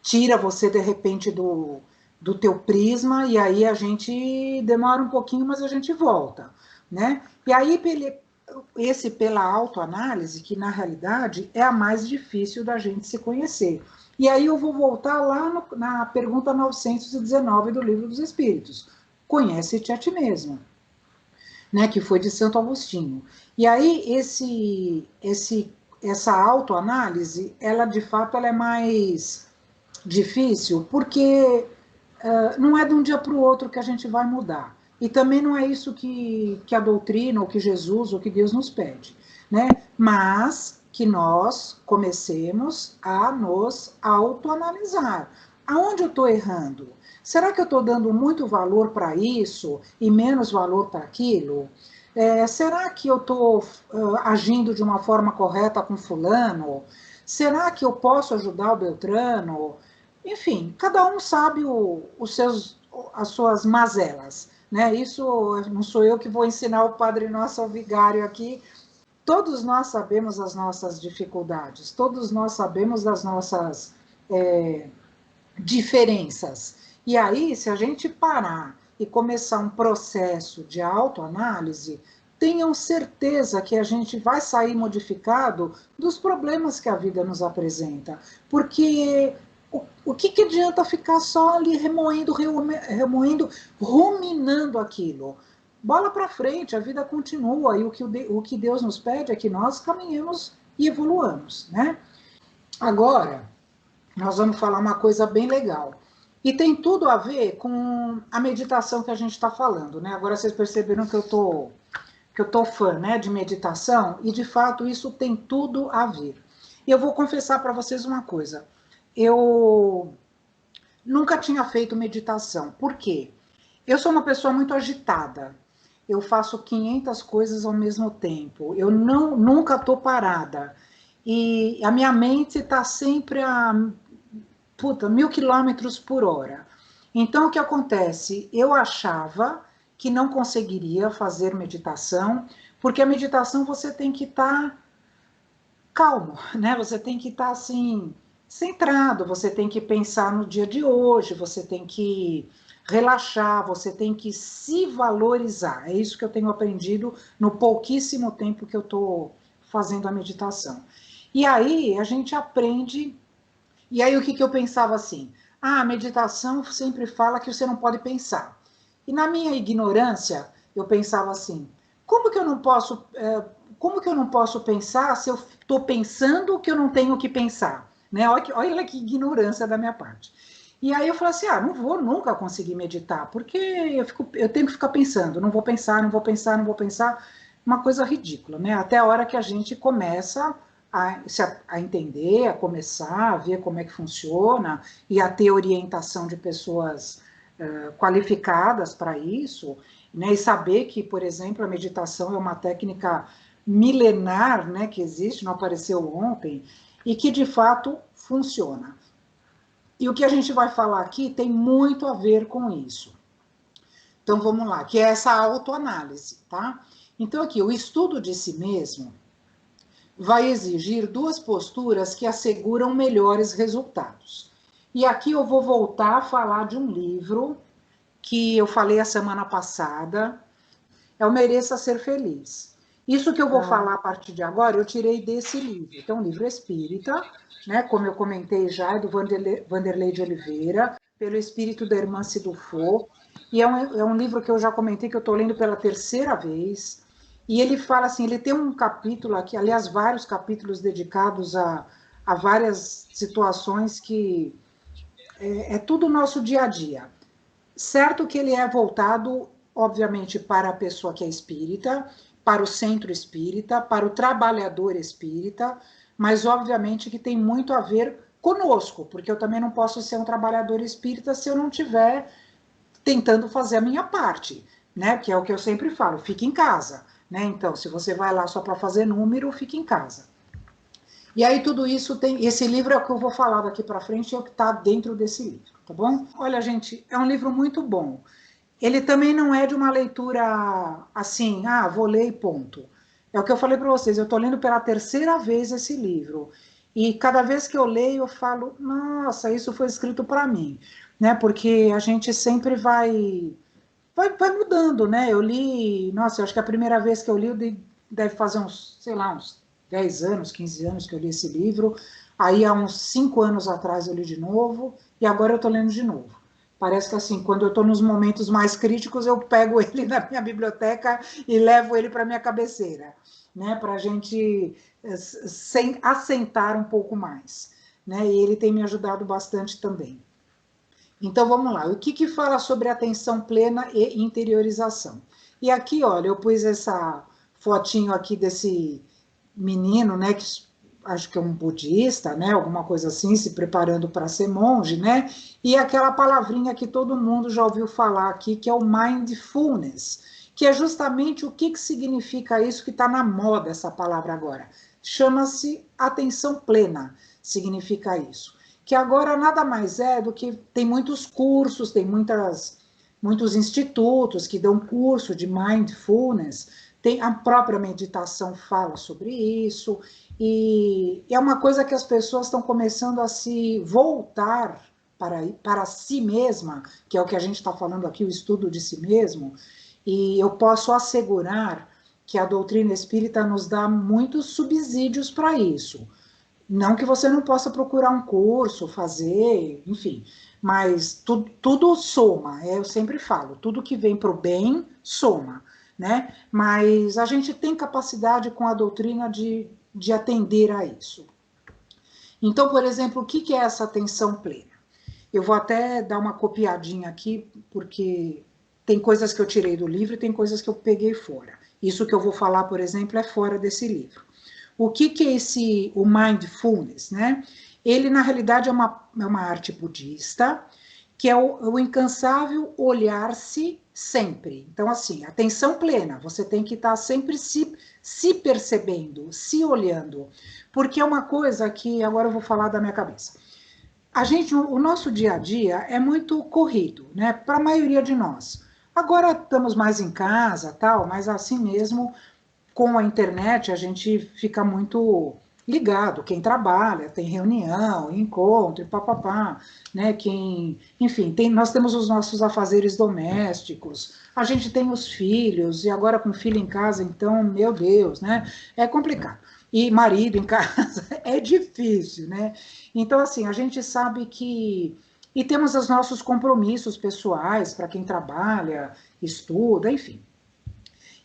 tira você, de repente, do teu prisma, e aí a gente demora um pouquinho, mas a gente volta. né? E aí, pela autoanálise, que na realidade é a mais difícil da gente se conhecer. E aí eu vou voltar lá na pergunta 919 do Livro dos Espíritos. Conhece-te a ti mesmo, né? Que foi de Santo Agostinho. E aí essa autoanálise, ela de fato ela é mais difícil, porque não é de um dia para o outro que a gente vai mudar. E também não é isso que a doutrina, ou que Jesus, ou que Deus nos pede, né? Mas que nós comecemos a nos autoanalisar. Aonde eu estou errando? Será que eu estou dando muito valor para isso e menos valor para aquilo? Será que eu estou agindo de uma forma correta com fulano? Será que eu posso ajudar o Beltrano? Enfim, cada um sabe as suas mazelas, né? Isso não sou eu que vou ensinar o Padre Nosso ao vigário aqui. Todos nós sabemos as nossas dificuldades, todos nós sabemos das nossas diferenças. E aí, se a gente parar e começar um processo de autoanálise, tenham certeza que a gente vai sair modificado dos problemas que a vida nos apresenta. Porque o que adianta ficar só ali remoendo, ruminando aquilo? Bola para frente, a vida continua, e o que Deus nos pede é que nós caminhemos e evoluamos, né? Agora, nós vamos falar uma coisa bem legal. E tem tudo a ver com a meditação que a gente está falando, né? Agora vocês perceberam que eu tô fã, né, de meditação, e de fato isso tem tudo a ver. E eu vou confessar para vocês uma coisa. Eu nunca tinha feito meditação. Por quê? Eu sou uma pessoa muito agitada. Eu faço 500 coisas ao mesmo tempo. Eu nunca estou parada. E a minha mente está sempre a 1.000 quilômetros por hora. Então, o que acontece? Eu achava que não conseguiria fazer meditação, porque a meditação você tem que estar calmo, né? Você tem que estar assim, centrado, você tem que pensar no dia de hoje, você tem que relaxar, você tem que se valorizar. É isso que eu tenho aprendido no pouquíssimo tempo que eu estou fazendo a meditação. E aí a gente aprende. E aí o que eu pensava assim? A meditação sempre fala que você não pode pensar. E na minha ignorância, eu pensava assim, como que eu não posso pensar se eu estou pensando que eu não tenho que pensar? Né? Olha que ignorância da minha parte. E aí eu falei assim, não vou nunca conseguir meditar, porque eu tenho que ficar pensando, não vou pensar, não vou pensar, não vou pensar, uma coisa ridícula, né? Até a hora que a gente começa a entender, a começar a ver como é que funciona e a ter orientação de pessoas qualificadas para isso, né? E saber que, por exemplo, a meditação é uma técnica milenar, né, que existe, não apareceu ontem, e que de fato funciona. E o que a gente vai falar aqui tem muito a ver com isso. Então vamos lá, que é essa autoanálise, tá? Então aqui, o estudo de si mesmo vai exigir duas posturas que asseguram melhores resultados. E aqui eu vou voltar a falar de um livro que eu falei a semana passada, é o Mereça Ser Feliz. Isso que eu vou falar a partir de agora, eu tirei desse livro, que é um livro espírita, né, como eu comentei já, é do Vanderlei de Oliveira, pelo espírito da irmã Cidufo, e é um livro que eu já comentei, que eu estou lendo pela terceira vez, e ele fala assim, ele tem um capítulo aqui, aliás, vários capítulos dedicados a várias situações que é tudo o nosso dia a dia. Certo que ele é voltado, obviamente, para a pessoa que é espírita, para o centro espírita, para o trabalhador espírita, mas obviamente que tem muito a ver conosco, porque eu também não posso ser um trabalhador espírita se eu não estiver tentando fazer a minha parte, né? Que é o que eu sempre falo, fique em casa, né? Então, se você vai lá só para fazer número, fique em casa. E aí tudo isso tem, esse livro é o que eu vou falar daqui para frente, é o que está dentro desse livro, tá bom? Olha, gente, é um livro muito bom. Ele também não é de uma leitura assim, vou ler e ponto. É o que eu falei para vocês, eu estou lendo pela terceira vez esse livro. E cada vez que eu leio, eu falo, nossa, isso foi escrito para mim. Né? Porque a gente sempre vai vai mudando, né? Eu li, nossa, eu acho que a primeira vez que eu li, deve fazer uns, sei lá, uns 10 anos, 15 anos que eu li esse livro. Aí, há uns 5 anos atrás, eu li de novo, e agora eu estou lendo de novo. Parece que, assim, quando eu estou nos momentos mais críticos, eu pego ele da minha biblioteca e levo ele para a minha cabeceira, né? Para a gente assentar um pouco mais, né? E ele tem me ajudado bastante também. Então, vamos lá. O que fala sobre atenção plena e interiorização? E aqui, olha, eu pus essa fotinho aqui desse menino, né, que acho que é um budista, né, alguma coisa assim, se preparando para ser monge, né, e aquela palavrinha que todo mundo já ouviu falar aqui, que é o mindfulness, que é justamente o que significa isso que está na moda, essa palavra agora. Chama-se atenção plena, significa isso. Que agora nada mais é do que tem muitos cursos, tem muitos institutos que dão curso de mindfulness, tem a própria meditação fala sobre isso, e é uma coisa que as pessoas estão começando a se voltar para si mesma, que é o que a gente está falando aqui, o estudo de si mesmo, e eu posso assegurar que a doutrina espírita nos dá muitos subsídios para isso. Não que você não possa procurar um curso, fazer, enfim, mas tudo soma, eu sempre falo, tudo que vem para o bem soma, né? Mas a gente tem capacidade com a doutrina de atender a isso. Então, por exemplo, o que é essa atenção plena? Eu vou até dar uma copiadinha aqui, porque tem coisas que eu tirei do livro e tem coisas que eu peguei fora. Isso que eu vou falar, por exemplo, é fora desse livro. O que é o mindfulness, né? Ele, na realidade, é uma arte budista, que é o incansável olhar-se sempre. Então, assim, atenção plena, você tem que estar sempre se percebendo, se olhando, porque é uma coisa que, agora eu vou falar da minha cabeça. O nosso dia a dia é muito corrido, né? Para a maioria de nós. Agora estamos mais em casa, tal, mas assim mesmo com a internet a gente fica muito ligado, quem trabalha, tem reunião, encontro, papapá, né? Enfim, nós temos os nossos afazeres domésticos, a gente tem os filhos, e agora com filho em casa, então, meu Deus, né? É complicado. E marido em casa é difícil, né? Então, assim, a gente sabe que. E temos os nossos compromissos pessoais para quem trabalha, estuda, enfim.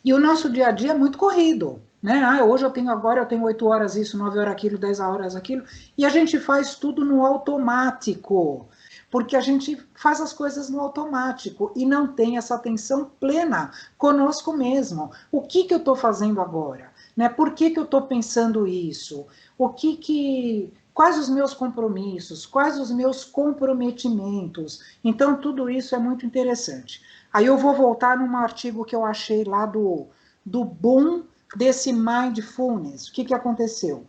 E o nosso dia a dia é muito corrido, né? Hoje agora eu tenho 8 horas isso, 9 horas aquilo, 10 horas aquilo, e a gente faz tudo no automático, porque a gente faz as coisas no automático e não tem essa atenção plena conosco mesmo. O que eu estou fazendo agora? Né? Por que eu estou pensando isso? Quais os meus compromissos? Quais os meus comprometimentos? Então, tudo isso é muito interessante. Aí eu vou voltar num artigo que eu achei lá do boom desse mindfulness. O que aconteceu?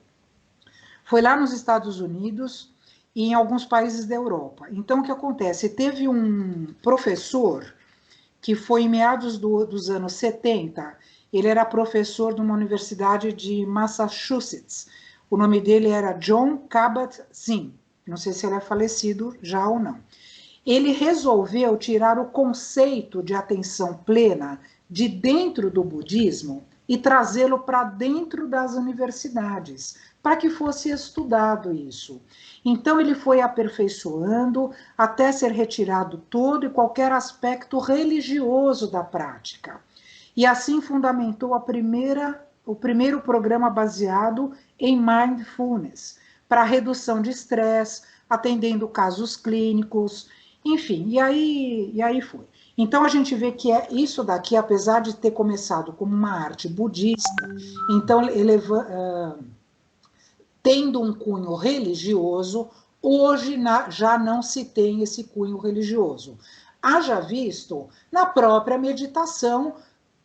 Foi lá nos Estados Unidos e em alguns países da Europa. Então, o que acontece? Teve um professor que foi em meados dos anos 70, ele era professor de uma universidade de Massachusetts. O nome dele era John Kabat-Zinn. Não sei se ele é falecido já ou não. Ele resolveu tirar o conceito de atenção plena de dentro do budismo e trazê-lo para dentro das universidades, para que fosse estudado isso. Então, ele foi aperfeiçoando até ser retirado todo e qualquer aspecto religioso da prática. E assim fundamentou o primeiro programa baseado em mindfulness, para redução de estresse, atendendo casos clínicos, enfim, e aí foi. Então a gente vê que isso daqui, apesar de ter começado como uma arte budista, então tendo um cunho religioso, hoje já não se tem esse cunho religioso. Haja visto na própria meditação,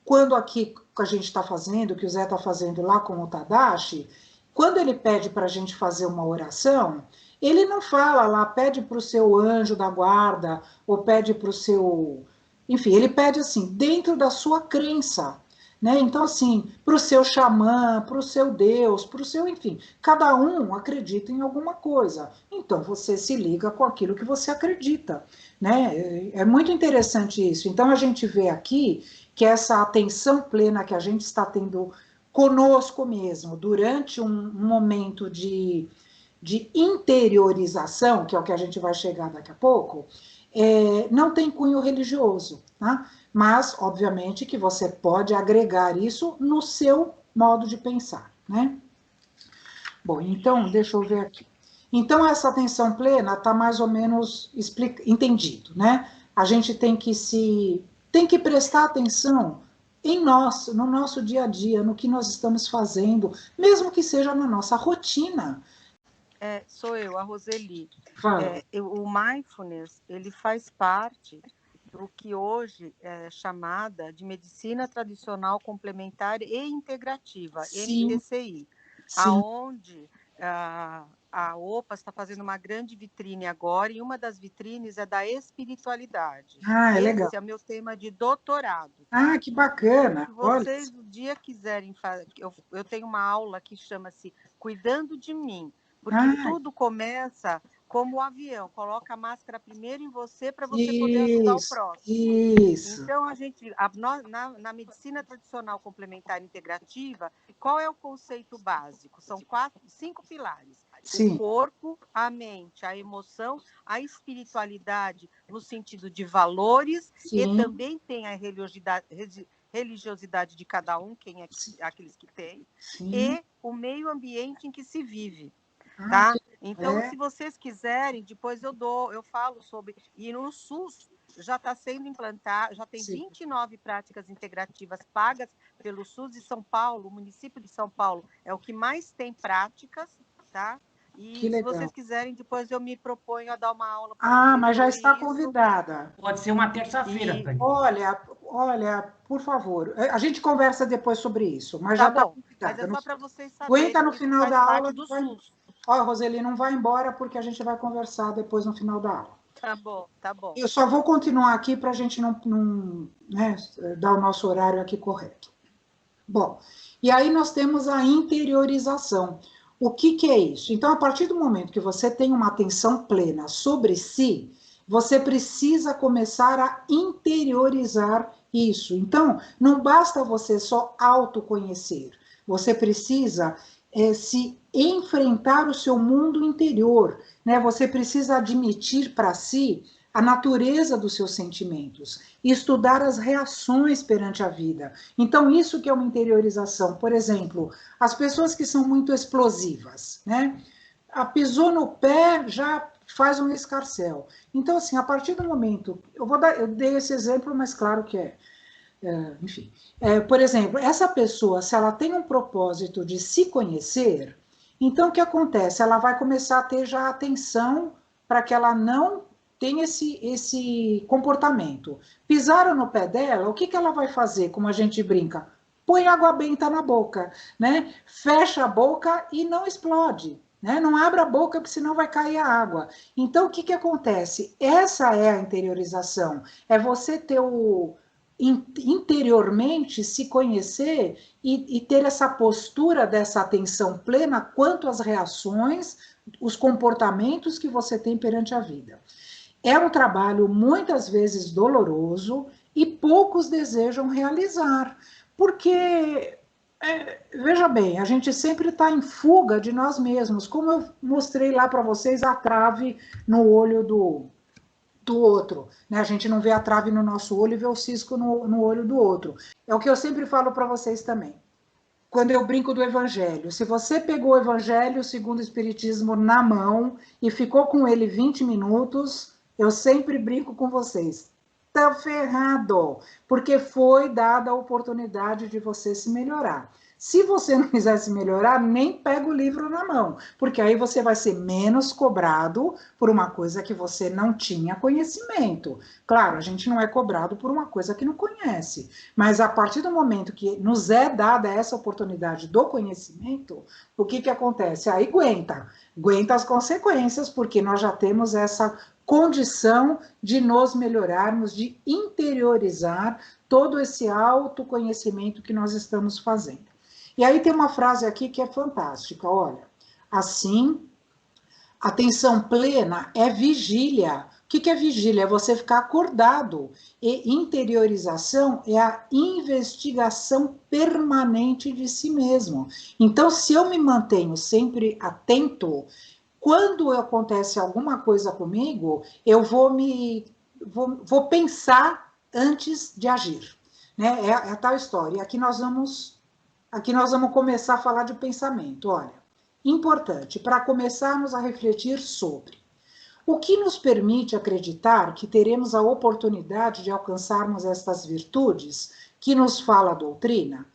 quando aqui que a gente está fazendo, que o Zé está fazendo lá com o Tadashi, quando ele pede para a gente fazer uma oração, ele não fala lá, pede para o seu anjo da guarda, ou pede para o seu... Enfim, ele pede assim, dentro da sua crença, né? Então, assim, para o seu xamã, para o seu Deus, para o seu... Enfim, cada um acredita em alguma coisa. Então, você se liga com aquilo que você acredita, né? É muito interessante isso. Então, a gente vê aqui que essa atenção plena que a gente está tendo conosco mesmo, durante um momento de interiorização, que é o que a gente vai chegar daqui a pouco, não tem cunho religioso, tá? Mas, obviamente, que você pode agregar isso no seu modo de pensar, né? Bom, então, deixa eu ver aqui. Então, essa atenção plena está mais ou menos entendido, né? A gente tem que prestar atenção em nós, no nosso dia a dia, no que nós estamos fazendo, mesmo que seja na nossa rotina. Sou eu, a Roseli. Fala. O mindfulness, ele faz parte do que hoje é chamada de medicina tradicional complementar e integrativa, Sim, MTCI, sim. aonde a OPA está fazendo uma grande vitrine agora, e uma das vitrines é da espiritualidade. É legal. Esse é o meu tema de doutorado. Tá? Que bacana. Se vocês um dia quiserem fazer, eu tenho uma aula que chama-se Cuidando de Mim, porque tudo começa como o avião, coloca a máscara primeiro em você para você poder ajudar o próximo. Isso. Então, na medicina tradicional complementar integrativa, qual é o conceito básico? São 5 pilares. Sim. O corpo, a mente, a emoção, a espiritualidade no sentido de valores, Sim. e também tem a religiosidade de cada um, aqueles que têm, e o meio ambiente em que se vive. Tá? Então, se vocês quiserem, depois eu falo sobre... E no SUS já está sendo implantado, já tem 29 práticas integrativas pagas pelo SUS de São Paulo. O município de São Paulo é o que mais tem práticas, tá? E se vocês quiserem, depois eu me proponho a dar uma aula para vocês. Mas já está convidada. Pode ser uma terça-feira, Tânia. Olha, por favor, a gente conversa depois sobre isso, mas tá já está bom, convidada. mas é só para vocês saberem. Aguenta no final da aula. Do SUS. Roseli, não vai embora, porque a gente vai conversar depois no final da aula. Tá bom, tá bom. Eu só vou continuar aqui para a gente não né, dar o nosso horário aqui correto. Bom, e aí nós temos a interiorização. O que é isso? Então, a partir do momento que você tem uma atenção plena sobre si, você precisa começar a interiorizar isso. Então, não basta você só autoconhecer, você precisa se enfrentar o seu mundo interior, né? Você precisa admitir para si a natureza dos seus sentimentos, estudar as reações perante a vida. Então, isso que é uma interiorização. Por exemplo, as pessoas que são muito explosivas, né? Pisou no pé, já faz um escarcéu. Então, assim, a partir do momento... Eu dei esse exemplo, mas claro que enfim. Por exemplo, essa pessoa, se ela tem um propósito de se conhecer, então o que acontece? Ela vai começar a ter já atenção para que ela não tenha esse comportamento. Pisaram no pé dela, o que ela vai fazer, como a gente brinca? Põe água benta na boca, né? Fecha a boca e não explode. Né? Não abra a boca, porque senão vai cair a água. Então, o que acontece? Essa é a interiorização. É você ter interiormente se conhecer e ter essa postura dessa atenção plena quanto às reações, os comportamentos que você tem perante a vida. É um trabalho muitas vezes doloroso e poucos desejam realizar, porque, veja bem, a gente sempre está em fuga de nós mesmos, como eu mostrei lá para vocês a trave no olho do outro, né? A gente não vê a trave no nosso olho e vê o cisco no olho do outro. É o que eu sempre falo para vocês também. Quando eu brinco do evangelho, se você pegou o evangelho segundo o espiritismo na mão e ficou com ele 20 minutos, eu sempre brinco com vocês. Tá ferrado, porque foi dada a oportunidade de você se melhorar. Se você não quiser se melhorar, nem pega o livro na mão, porque aí você vai ser menos cobrado por uma coisa que você não tinha conhecimento. Claro, a gente não é cobrado por uma coisa que não conhece, mas a partir do momento que nos é dada essa oportunidade do conhecimento, o que acontece? Aí aguenta as consequências, porque nós já temos essa condição de nos melhorarmos, de interiorizar todo esse autoconhecimento que nós estamos fazendo. E aí tem uma frase aqui que é fantástica, olha. Assim, atenção plena é vigília. O que é vigília? É você ficar acordado. E interiorização é a investigação permanente de si mesmo. Então, se eu me mantenho sempre atento, quando acontece alguma coisa comigo, eu vou pensar antes de agir. Né? É a tal história. Aqui nós vamos começar a falar de pensamento. Olha, importante, para começarmos a refletir sobre o que nos permite acreditar que teremos a oportunidade de alcançarmos estas virtudes que nos fala a doutrina.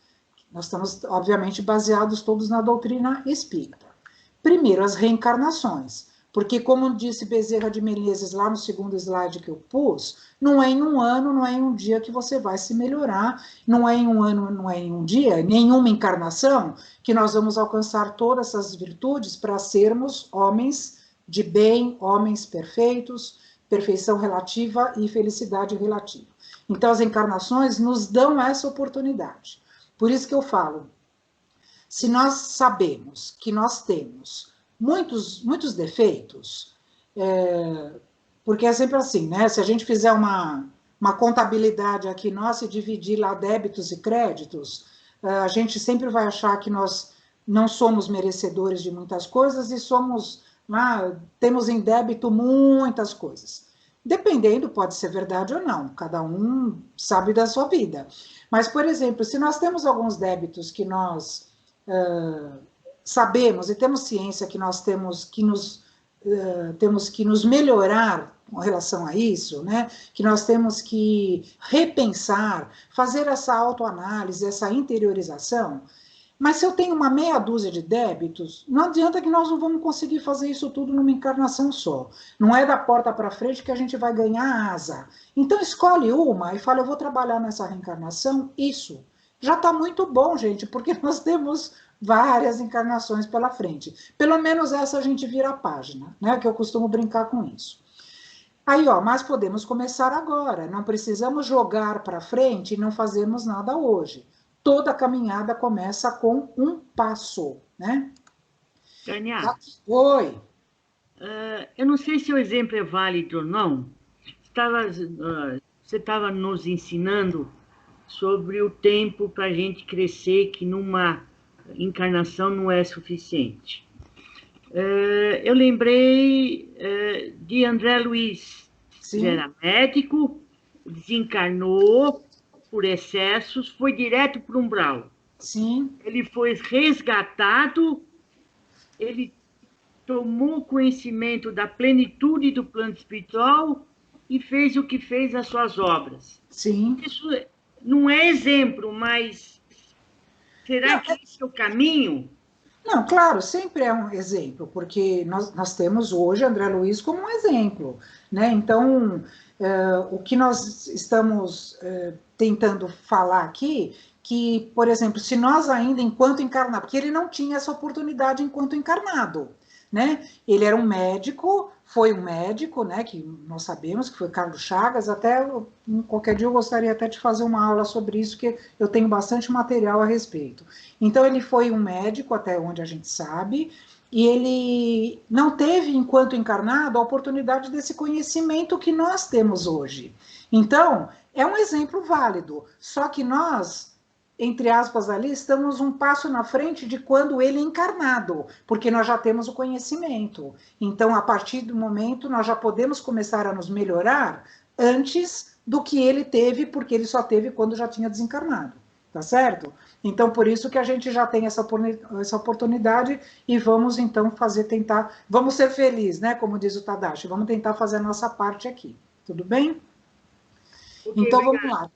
Nós estamos, obviamente, baseados todos na doutrina espírita. Primeiro, as reencarnações, porque, como disse Bezerra de Menezes lá no segundo slide que eu pus, não é em um ano, não é em um dia que você vai se melhorar, não é em um ano, não é em um dia, nenhuma encarnação, que nós vamos alcançar todas essas virtudes para sermos homens de bem, homens perfeitos, perfeição relativa e felicidade relativa. Então, as encarnações nos dão essa oportunidade. Por isso que eu falo, se nós sabemos que nós temos muitos defeitos, porque é sempre assim, né? Se a gente fizer uma contabilidade aqui nossa e dividir lá débitos e créditos, a gente sempre vai achar que nós não somos merecedores de muitas coisas e temos em débito muitas coisas. Dependendo, pode ser verdade ou não, cada um sabe da sua vida. Mas, por exemplo, se nós temos alguns débitos que nós sabemos e temos ciência que nós temos que nos melhorar com relação a isso, né? Que nós temos que repensar, fazer essa autoanálise, essa interiorização. Mas se eu tenho uma meia dúzia de débitos, não adianta que nós não vamos conseguir fazer isso tudo numa encarnação só. Não é da porta para frente que a gente vai ganhar asa. Então escolhe uma e fala, eu vou trabalhar nessa reencarnação, isso. Já está muito bom, gente, porque nós temos várias encarnações pela frente. Pelo menos essa a gente vira a página, né? Que eu costumo brincar com isso. Aí, mas podemos começar agora. Não precisamos jogar para frente e não fazermos nada hoje. Toda caminhada começa com um passo, né? Tânia. Oi. Eu não sei se o exemplo é válido ou não. Você estava nos ensinando sobre o tempo para a gente crescer, que numa encarnação não é suficiente. Eu lembrei de André Luiz. Sim. Ele era médico, desencarnou por excessos, foi direto para o umbral. Sim. Ele foi resgatado, ele tomou conhecimento da plenitude do plano espiritual e fez o que fez as suas obras. Sim. Isso não é exemplo, mas será que esse é o caminho? Não, claro, sempre é um exemplo, porque nós temos hoje André Luiz como um exemplo, né? Então, o que nós estamos tentando falar aqui, que, por exemplo, se nós ainda, enquanto encarnado, porque ele não tinha essa oportunidade enquanto encarnado, né? Ele era um médico, foi um médico, né? Que nós sabemos que foi Carlos Chagas, até qualquer dia eu gostaria até de fazer uma aula sobre isso, que eu tenho bastante material a respeito. Então, ele foi um médico, até onde a gente sabe, e ele não teve, enquanto encarnado, a oportunidade desse conhecimento que nós temos hoje. Então, é um exemplo válido, só que nós, entre aspas ali, estamos um passo na frente de quando ele é encarnado, porque nós já temos o conhecimento. Então, a partir do momento, nós já podemos começar a nos melhorar antes do que ele teve, porque ele só teve quando já tinha desencarnado, tá certo? Então, por isso que a gente já tem essa oportunidade e vamos, então, vamos ser felizes, né, como diz o Tadashi, vamos tentar fazer a nossa parte aqui, tudo bem? Okay, então, vamos lá.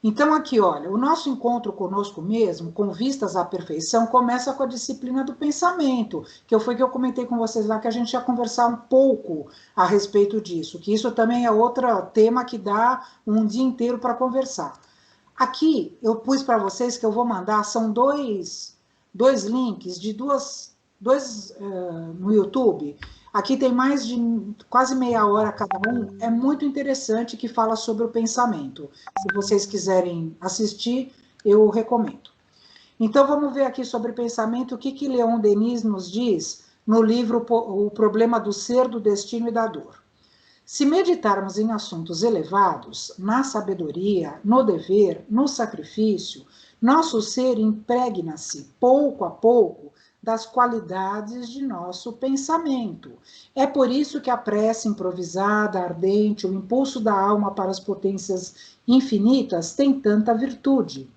Então, aqui, olha, o nosso encontro conosco mesmo, com vistas à perfeição, começa com a disciplina do pensamento, que eu comentei com vocês lá, que a gente ia conversar um pouco a respeito disso, que isso também é outro tema que dá um dia inteiro para conversar. Aqui, eu pus para vocês que eu vou mandar, são dois links de dois no YouTube. Aqui tem mais de quase meia hora cada um, é muito interessante, que fala sobre o pensamento. Se vocês quiserem assistir, eu recomendo. Então, vamos ver aqui sobre pensamento, o que Leon Denis nos diz no livro O Problema do Ser, do Destino e da Dor. Se meditarmos em assuntos elevados, na sabedoria, no dever, no sacrifício, nosso ser impregna-se, pouco a pouco, das qualidades de nosso pensamento. É por isso que a prece improvisada, ardente, o impulso da alma para as potências infinitas tem tanta virtude.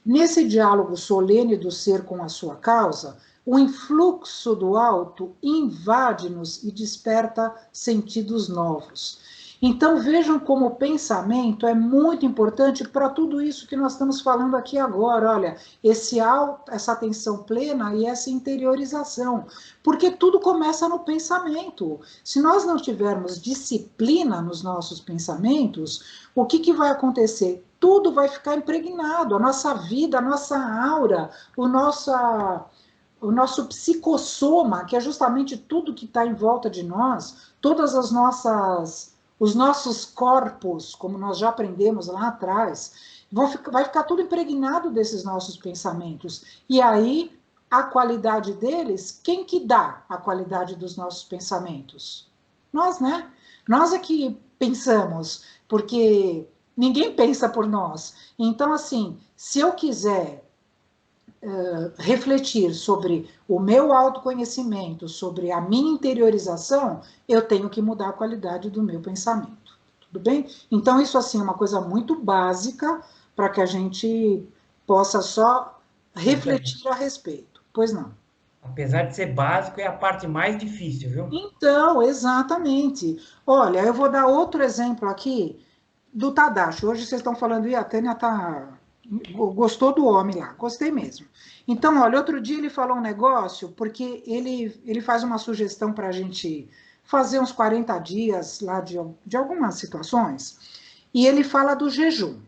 Nesse diálogo solene do ser com a sua causa, o influxo do alto invade-nos e desperta sentidos novos. Então vejam como o pensamento é muito importante para tudo isso que nós estamos falando aqui agora. Olha, essa atenção plena e essa interiorização, porque tudo começa no pensamento. Se nós não tivermos disciplina nos nossos pensamentos, o que vai acontecer? Tudo vai ficar impregnado, a nossa vida, a nossa aura, o nosso psicossoma, que é justamente tudo que está em volta de nós, todas as os nossos corpos, como nós já aprendemos lá atrás, vai ficar tudo impregnado desses nossos pensamentos. E aí, a qualidade deles, quem que dá a qualidade dos nossos pensamentos? Nós, né? Nós é que pensamos, porque ninguém pensa por nós. Então, assim, se eu quiser refletir sobre o meu autoconhecimento, sobre a minha interiorização, eu tenho que mudar a qualidade do meu pensamento. Tudo bem? Então, isso assim é uma coisa muito básica para que a gente possa só refletir a respeito. Pois não. Apesar de ser básico, é a parte mais difícil, viu? Então, exatamente. Olha, eu vou dar outro exemplo aqui do Tadashi. Hoje vocês estão falando, e a Tânia gostou do homem lá, gostei mesmo. Então, olha, outro dia ele falou um negócio, porque ele faz uma sugestão para a gente fazer uns 40 dias lá de algumas situações, e ele fala do jejum.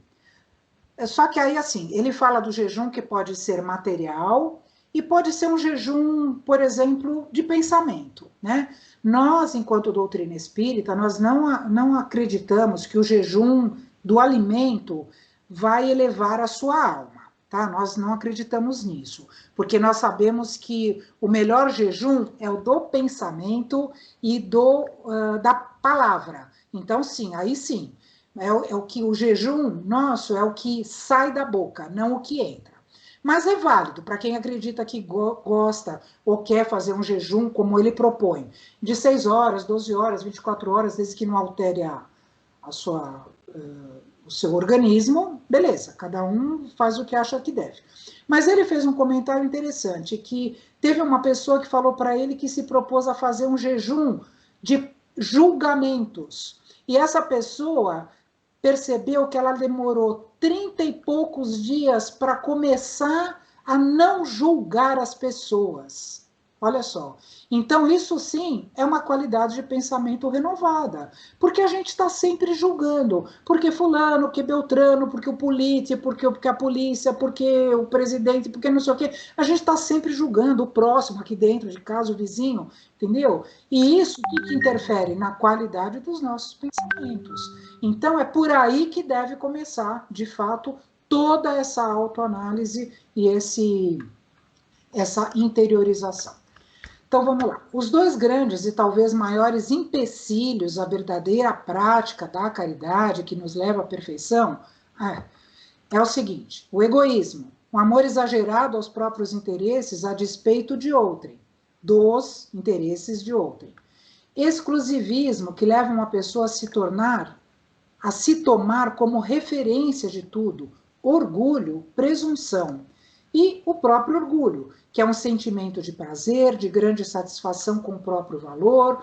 Só que aí, assim, ele fala do jejum que pode ser material e pode ser um jejum, por exemplo, de pensamento, né? Nós, enquanto doutrina espírita, nós não acreditamos que o jejum do alimento vai elevar a sua alma, tá? Nós não acreditamos nisso, porque nós sabemos que o melhor jejum é o do pensamento e da palavra. Então, sim, aí sim, é o que o jejum nosso é o que sai da boca, não o que entra. Mas é válido para quem acredita que gosta ou quer fazer um jejum como ele propõe, de 6 horas, 12 horas, 24 horas, desde que não altere o seu organismo, beleza, cada um faz o que acha que deve. Mas ele fez um comentário interessante, que teve uma pessoa que falou para ele que se propôs a fazer um jejum de julgamentos. E essa pessoa percebeu que ela demorou 30 e poucos dias para começar a não julgar as pessoas. Olha só. Então, isso sim é uma qualidade de pensamento renovada. Porque a gente está sempre julgando. Porque fulano, porque Beltrano, porque o político, porque a polícia, porque o presidente, porque não sei o quê. A gente está sempre julgando o próximo aqui dentro de casa, o vizinho, entendeu? E isso que interfere na qualidade dos nossos pensamentos. Então, é por aí que deve começar, de fato, toda essa autoanálise e essa interiorização. Então, vamos lá. Os dois grandes e talvez maiores empecilhos à verdadeira prática da caridade que nos leva à perfeição é o seguinte: o egoísmo, o amor exagerado aos próprios interesses a despeito de outrem, dos interesses de outrem. Exclusivismo, que leva uma pessoa a se tomar como referência de tudo, orgulho, presunção. E o próprio orgulho, que é um sentimento de prazer, de grande satisfação com o próprio valor,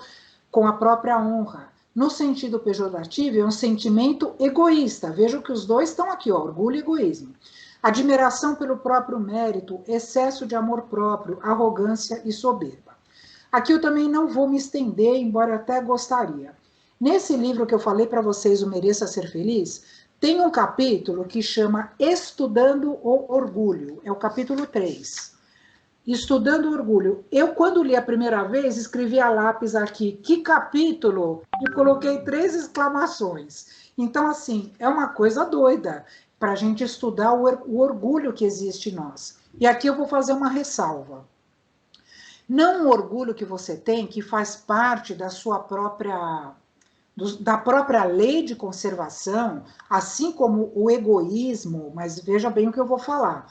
com a própria honra. No sentido pejorativo, é um sentimento egoísta. Vejam que os dois estão aqui, orgulho e egoísmo. Admiração pelo próprio mérito, excesso de amor próprio, arrogância e soberba. Aqui eu também não vou me estender, embora eu até gostaria. Nesse livro que eu falei para vocês, O Mereça Ser Feliz, tem um capítulo que chama Estudando o Orgulho, é o capítulo 3. Estudando o Orgulho. Eu, quando li a primeira vez, escrevi a lápis aqui, que capítulo? E coloquei 3 exclamações. Então, assim, é uma coisa doida para a gente estudar o orgulho que existe em nós. E aqui eu vou fazer uma ressalva. Não um orgulho que você tem, que faz parte da sua própria da própria lei de conservação, assim como o egoísmo, mas veja bem o que eu vou falar,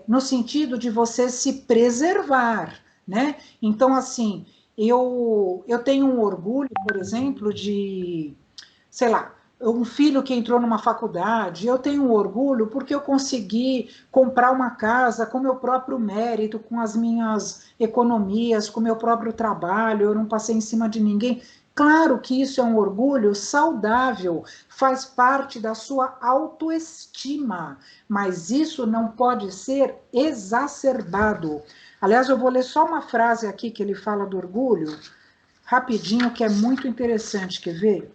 no sentido de você se preservar, né? Então, assim, eu tenho um orgulho, por exemplo, de, sei lá, um filho que entrou numa faculdade, eu tenho um orgulho porque eu consegui comprar uma casa com meu próprio mérito, com as minhas economias, com meu próprio trabalho, eu não passei em cima de ninguém. Claro que isso é um orgulho saudável, faz parte da sua autoestima, mas isso não pode ser exacerbado. Aliás, eu vou ler só uma frase aqui que ele fala do orgulho, rapidinho, que é muito interessante, quer ver?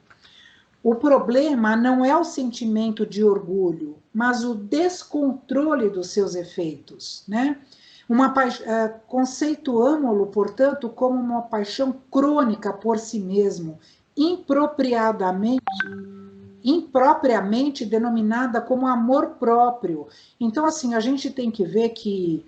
O problema não é o sentimento de orgulho, mas o descontrole dos seus efeitos, né? Conceituamo-lo, portanto, como uma paixão crônica por si mesmo, impropriamente denominada como amor próprio. Então, assim, a gente tem que ver que,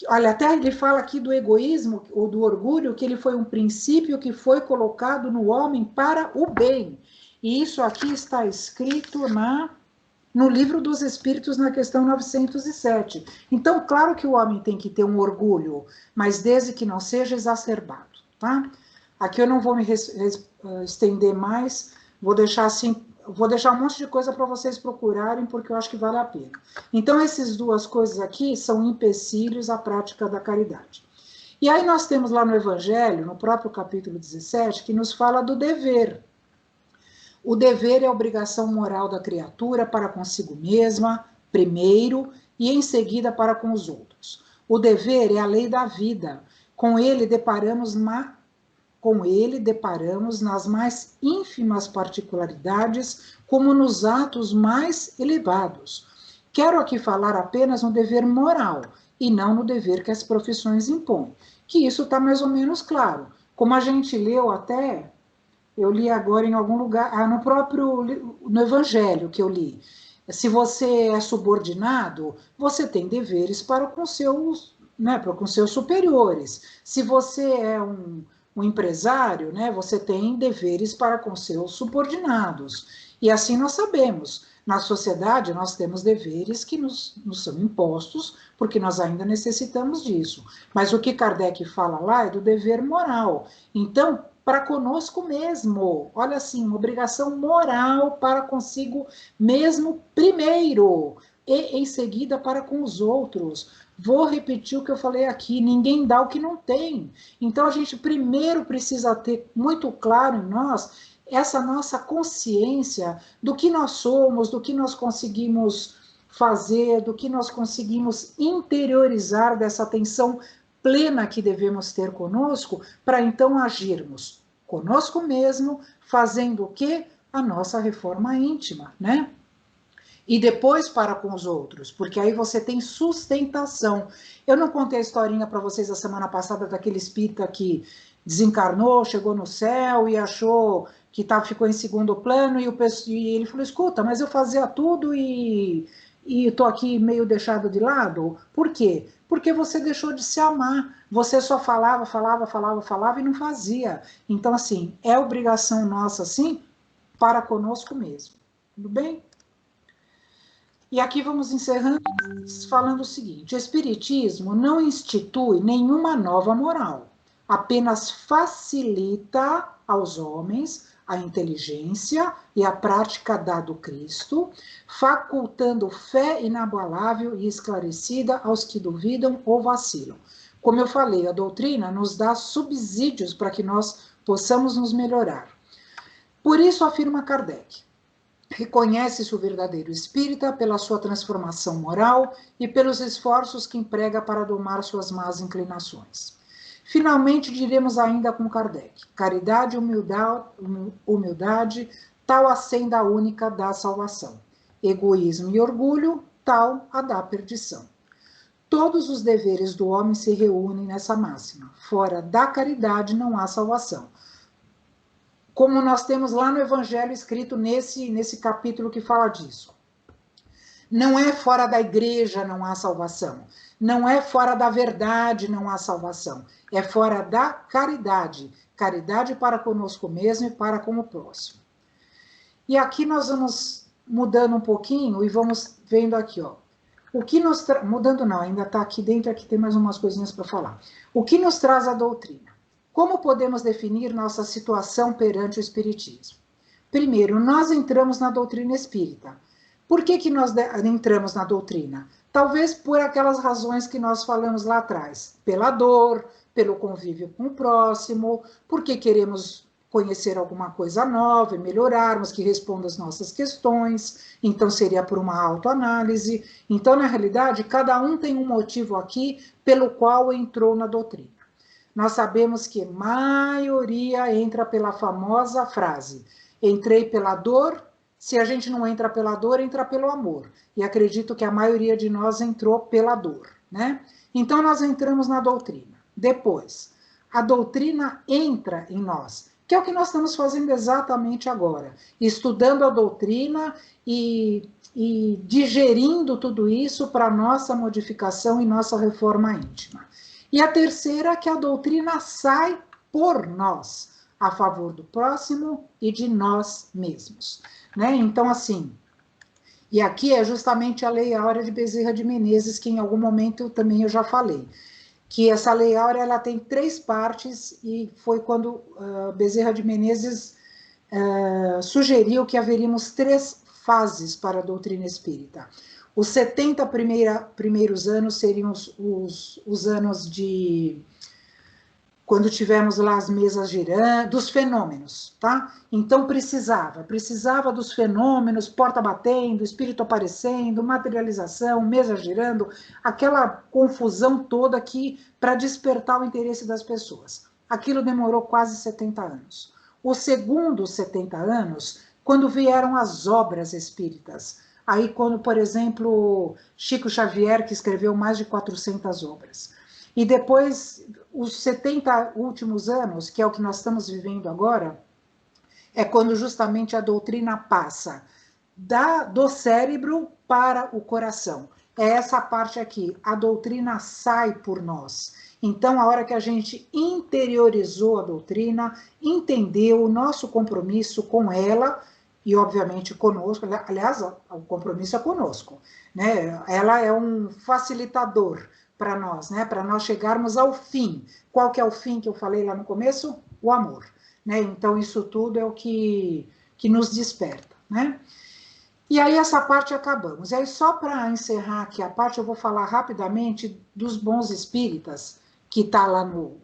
olha, até ele fala aqui do egoísmo ou do orgulho, que ele foi um princípio que foi colocado no homem para o bem. E isso aqui está escrito no Livro dos Espíritos, na questão 907. Então, claro que o homem tem que ter um orgulho, mas desde que não seja exacerbado, tá? Aqui eu não vou me estender mais, vou deixar um monte de coisa para vocês procurarem, porque eu acho que vale a pena. Então, essas duas coisas aqui são empecilhos à prática da caridade. E aí nós temos lá no Evangelho, no próprio capítulo 17, que nos fala do dever. O dever é a obrigação moral da criatura para consigo mesma, primeiro, e em seguida para com os outros. O dever é a lei da vida. Com ele deparamos nas mais ínfimas particularidades, como nos atos mais elevados. Quero aqui falar apenas no dever moral, e não no dever que as profissões impõem, que isso está mais ou menos claro. Como a gente leu até... Eu li agora em algum lugar, no Evangelho que eu li. Se você é subordinado, você tem deveres para com seus, né, para com seus superiores. Se você é um empresário, né, você tem deveres para com seus subordinados. E assim nós sabemos. Na sociedade, nós temos deveres que nos são impostos, porque nós ainda necessitamos disso. Mas o que Kardec fala lá é do dever moral. Então, para conosco mesmo, olha assim, uma obrigação moral para consigo mesmo primeiro, e em seguida para com os outros. Vou repetir o que eu falei aqui, ninguém dá o que não tem. Então, a gente primeiro precisa ter muito claro em nós essa nossa consciência do que nós somos, do que nós conseguimos fazer, do que nós conseguimos interiorizar dessa atenção plena que devemos ter conosco, para então agirmos conosco mesmo, fazendo o quê? A nossa reforma íntima, né? E depois para com os outros, porque aí você tem sustentação. Eu não contei a historinha para vocês a semana passada daquele espírita que desencarnou, chegou no céu e achou que ficou em segundo plano, e ele falou, escuta, mas eu fazia tudo e estou aqui meio deixado de lado. Por quê? Porque você deixou de se amar. Você só falava e não fazia. Então, assim, é obrigação nossa, sim, para conosco mesmo. Tudo bem? E aqui vamos encerrando falando o seguinte: o Espiritismo não institui nenhuma nova moral, apenas facilita aos homens a inteligência e a prática da do Cristo, facultando fé inabalável e esclarecida aos que duvidam ou vacilam. Como eu falei, a doutrina nos dá subsídios para que nós possamos nos melhorar. Por isso, afirma Kardec, reconhece-se o verdadeiro espírita pela sua transformação moral e pelos esforços que emprega para domar suas más inclinações. Finalmente, diremos ainda com Kardec, caridade e humildade, tal a senda única da salvação. Egoísmo e orgulho, tal a da perdição. Todos os deveres do homem se reúnem nessa máxima. Fora da caridade não há salvação. Como nós temos lá no Evangelho escrito nesse capítulo que fala disso. Não é fora da igreja não há salvação. Não é fora da verdade não há salvação. É fora da caridade. Caridade para conosco mesmo e para com o próximo. E aqui nós vamos mudando um pouquinho e vamos vendo aqui, ó. O que nos mudando não, ainda está aqui dentro, aqui tem mais umas coisinhas para falar. O que nos traz a doutrina? Como podemos definir nossa situação perante o Espiritismo? Primeiro, nós entramos na doutrina espírita. Por que nós entramos na doutrina? Talvez por aquelas razões que nós falamos lá atrás. Pela dor, pelo convívio com o próximo, porque queremos conhecer alguma coisa nova e melhorarmos, que responda às nossas questões, então seria por uma autoanálise. Então, na realidade, cada um tem um motivo aqui pelo qual entrou na doutrina. Nós sabemos que a maioria entra pela famosa frase, entrei pela dor, se a gente não entra pela dor, entra pelo amor. E acredito que a maioria de nós entrou pela dor, né? Então, nós entramos na doutrina. Depois, a doutrina entra em nós, que é o que nós estamos fazendo exatamente agora, estudando a doutrina e digerindo tudo isso para nossa modificação e nossa reforma íntima. E a terceira, que a doutrina sai por nós, a favor do próximo e de nós mesmos. Né? Então, assim, e aqui é justamente a Lei Áurea de Bezerra de Menezes, que em algum momento também eu já falei, que essa Lei Áurea ela tem 3 partes e foi quando Bezerra de Menezes sugeriu que haveríamos 3 fases para a doutrina espírita. Os 70 primeiros anos seriam os anos de... quando tivemos lá as mesas girando, dos fenômenos, tá? Então precisava dos fenômenos, porta batendo, espírito aparecendo, materialização, mesa girando, aquela confusão toda aqui para despertar o interesse das pessoas. Aquilo demorou quase 70 anos. Os segundos 70 anos, quando vieram as obras espíritas, aí quando, por exemplo, Chico Xavier, que escreveu mais de 400 obras, e depois, os 70 últimos anos, que é o que nós estamos vivendo agora, é quando justamente a doutrina passa do cérebro para o coração. É essa parte aqui, a doutrina sai por nós. Então, a hora que a gente interiorizou a doutrina, entendeu o nosso compromisso com ela, e obviamente conosco, aliás, o compromisso é conosco, né? Ela é um facilitador para nós, né? Para nós chegarmos ao fim. Qual que é o fim que eu falei lá no começo? O amor, né? Então, isso tudo é o que nos desperta, né? E aí, essa parte acabamos. E aí, só para encerrar aqui a parte, eu vou falar rapidamente dos bons espíritas, que está lá no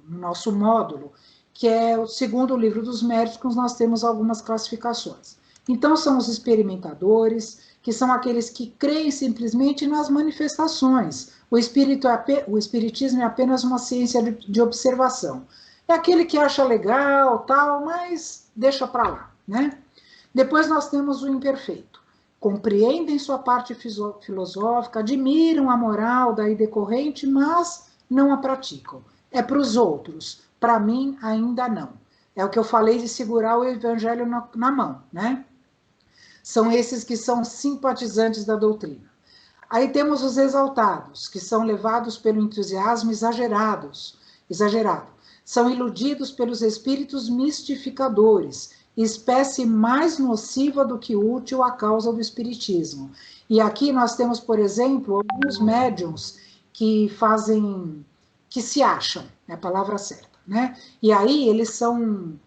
nosso módulo, que é o segundo livro dos méritos, nós temos algumas classificações. Então, são os experimentadores, que são aqueles que creem simplesmente nas manifestações. O espiritismo é apenas uma ciência de observação. É aquele que acha legal, tal, mas deixa para lá, né? Depois nós temos o imperfeito. Compreendem sua parte filosófica, admiram a moral daí decorrente, mas não a praticam. É para os outros. Para mim, ainda não. É o que eu falei de segurar o evangelho na mão, né? São esses que são simpatizantes da doutrina. Aí temos os exaltados, que são levados pelo entusiasmo exagerado. São iludidos pelos espíritos mistificadores, espécie mais nociva do que útil à causa do espiritismo. E aqui nós temos, por exemplo, alguns médiuns que se acham, é a palavra certa, né? E aí eles são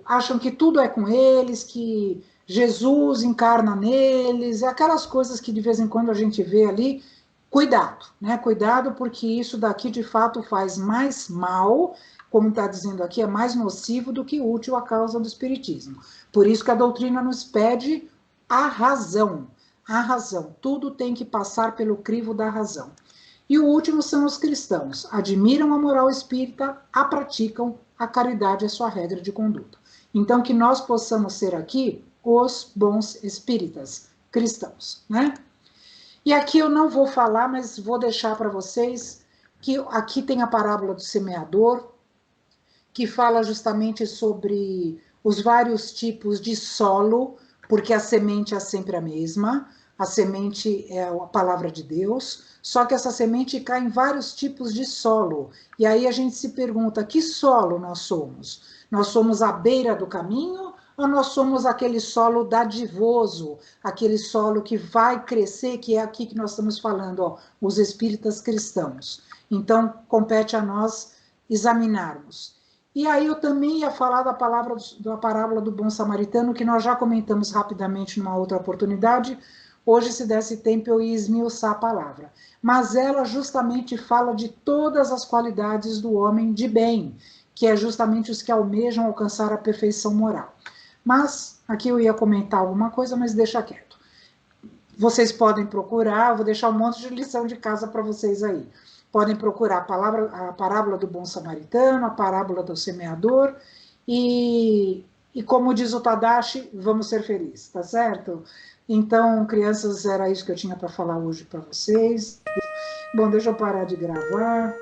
acham que tudo é com eles, que Jesus encarna neles, aquelas coisas que de vez em quando a gente vê ali. Cuidado, né? Cuidado, porque isso daqui de fato faz mais mal, como está dizendo aqui, é mais nocivo do que útil à causa do espiritismo. Por isso que a doutrina nos pede a razão. A razão. Tudo tem que passar pelo crivo da razão. E o último são os cristãos. Admiram a moral espírita, a praticam, a caridade é sua regra de conduta. Então, que nós possamos ser aqui os bons espíritas cristãos, né? E aqui eu não vou falar, mas vou deixar para vocês que aqui tem a parábola do semeador, que fala justamente sobre os vários tipos de solo, porque a semente é sempre a mesma, a semente é a palavra de Deus, só que essa semente cai em vários tipos de solo. E aí a gente se pergunta, que solo nós somos? Nós somos à beira do caminho ou nós somos aquele solo dadivoso, aquele solo que vai crescer, que é aqui que nós estamos falando, ó, os espíritas cristãos. Então, compete a nós examinarmos. E aí eu também ia falar da parábola do bom samaritano, que nós já comentamos rapidamente numa outra oportunidade. Hoje, se desse tempo, eu ia esmiuçar a palavra. Mas ela justamente fala de todas as qualidades do homem de bem, que é justamente os que almejam alcançar a perfeição moral. Mas, aqui eu ia comentar alguma coisa, mas deixa quieto. Vocês podem procurar, eu vou deixar um monte de lição de casa para vocês aí. Podem procurar a parábola do bom samaritano, a parábola do semeador, e como diz o Tadashi, vamos ser felizes, tá certo? Então, crianças, era isso que eu tinha para falar hoje para vocês. Bom, deixa eu parar de gravar.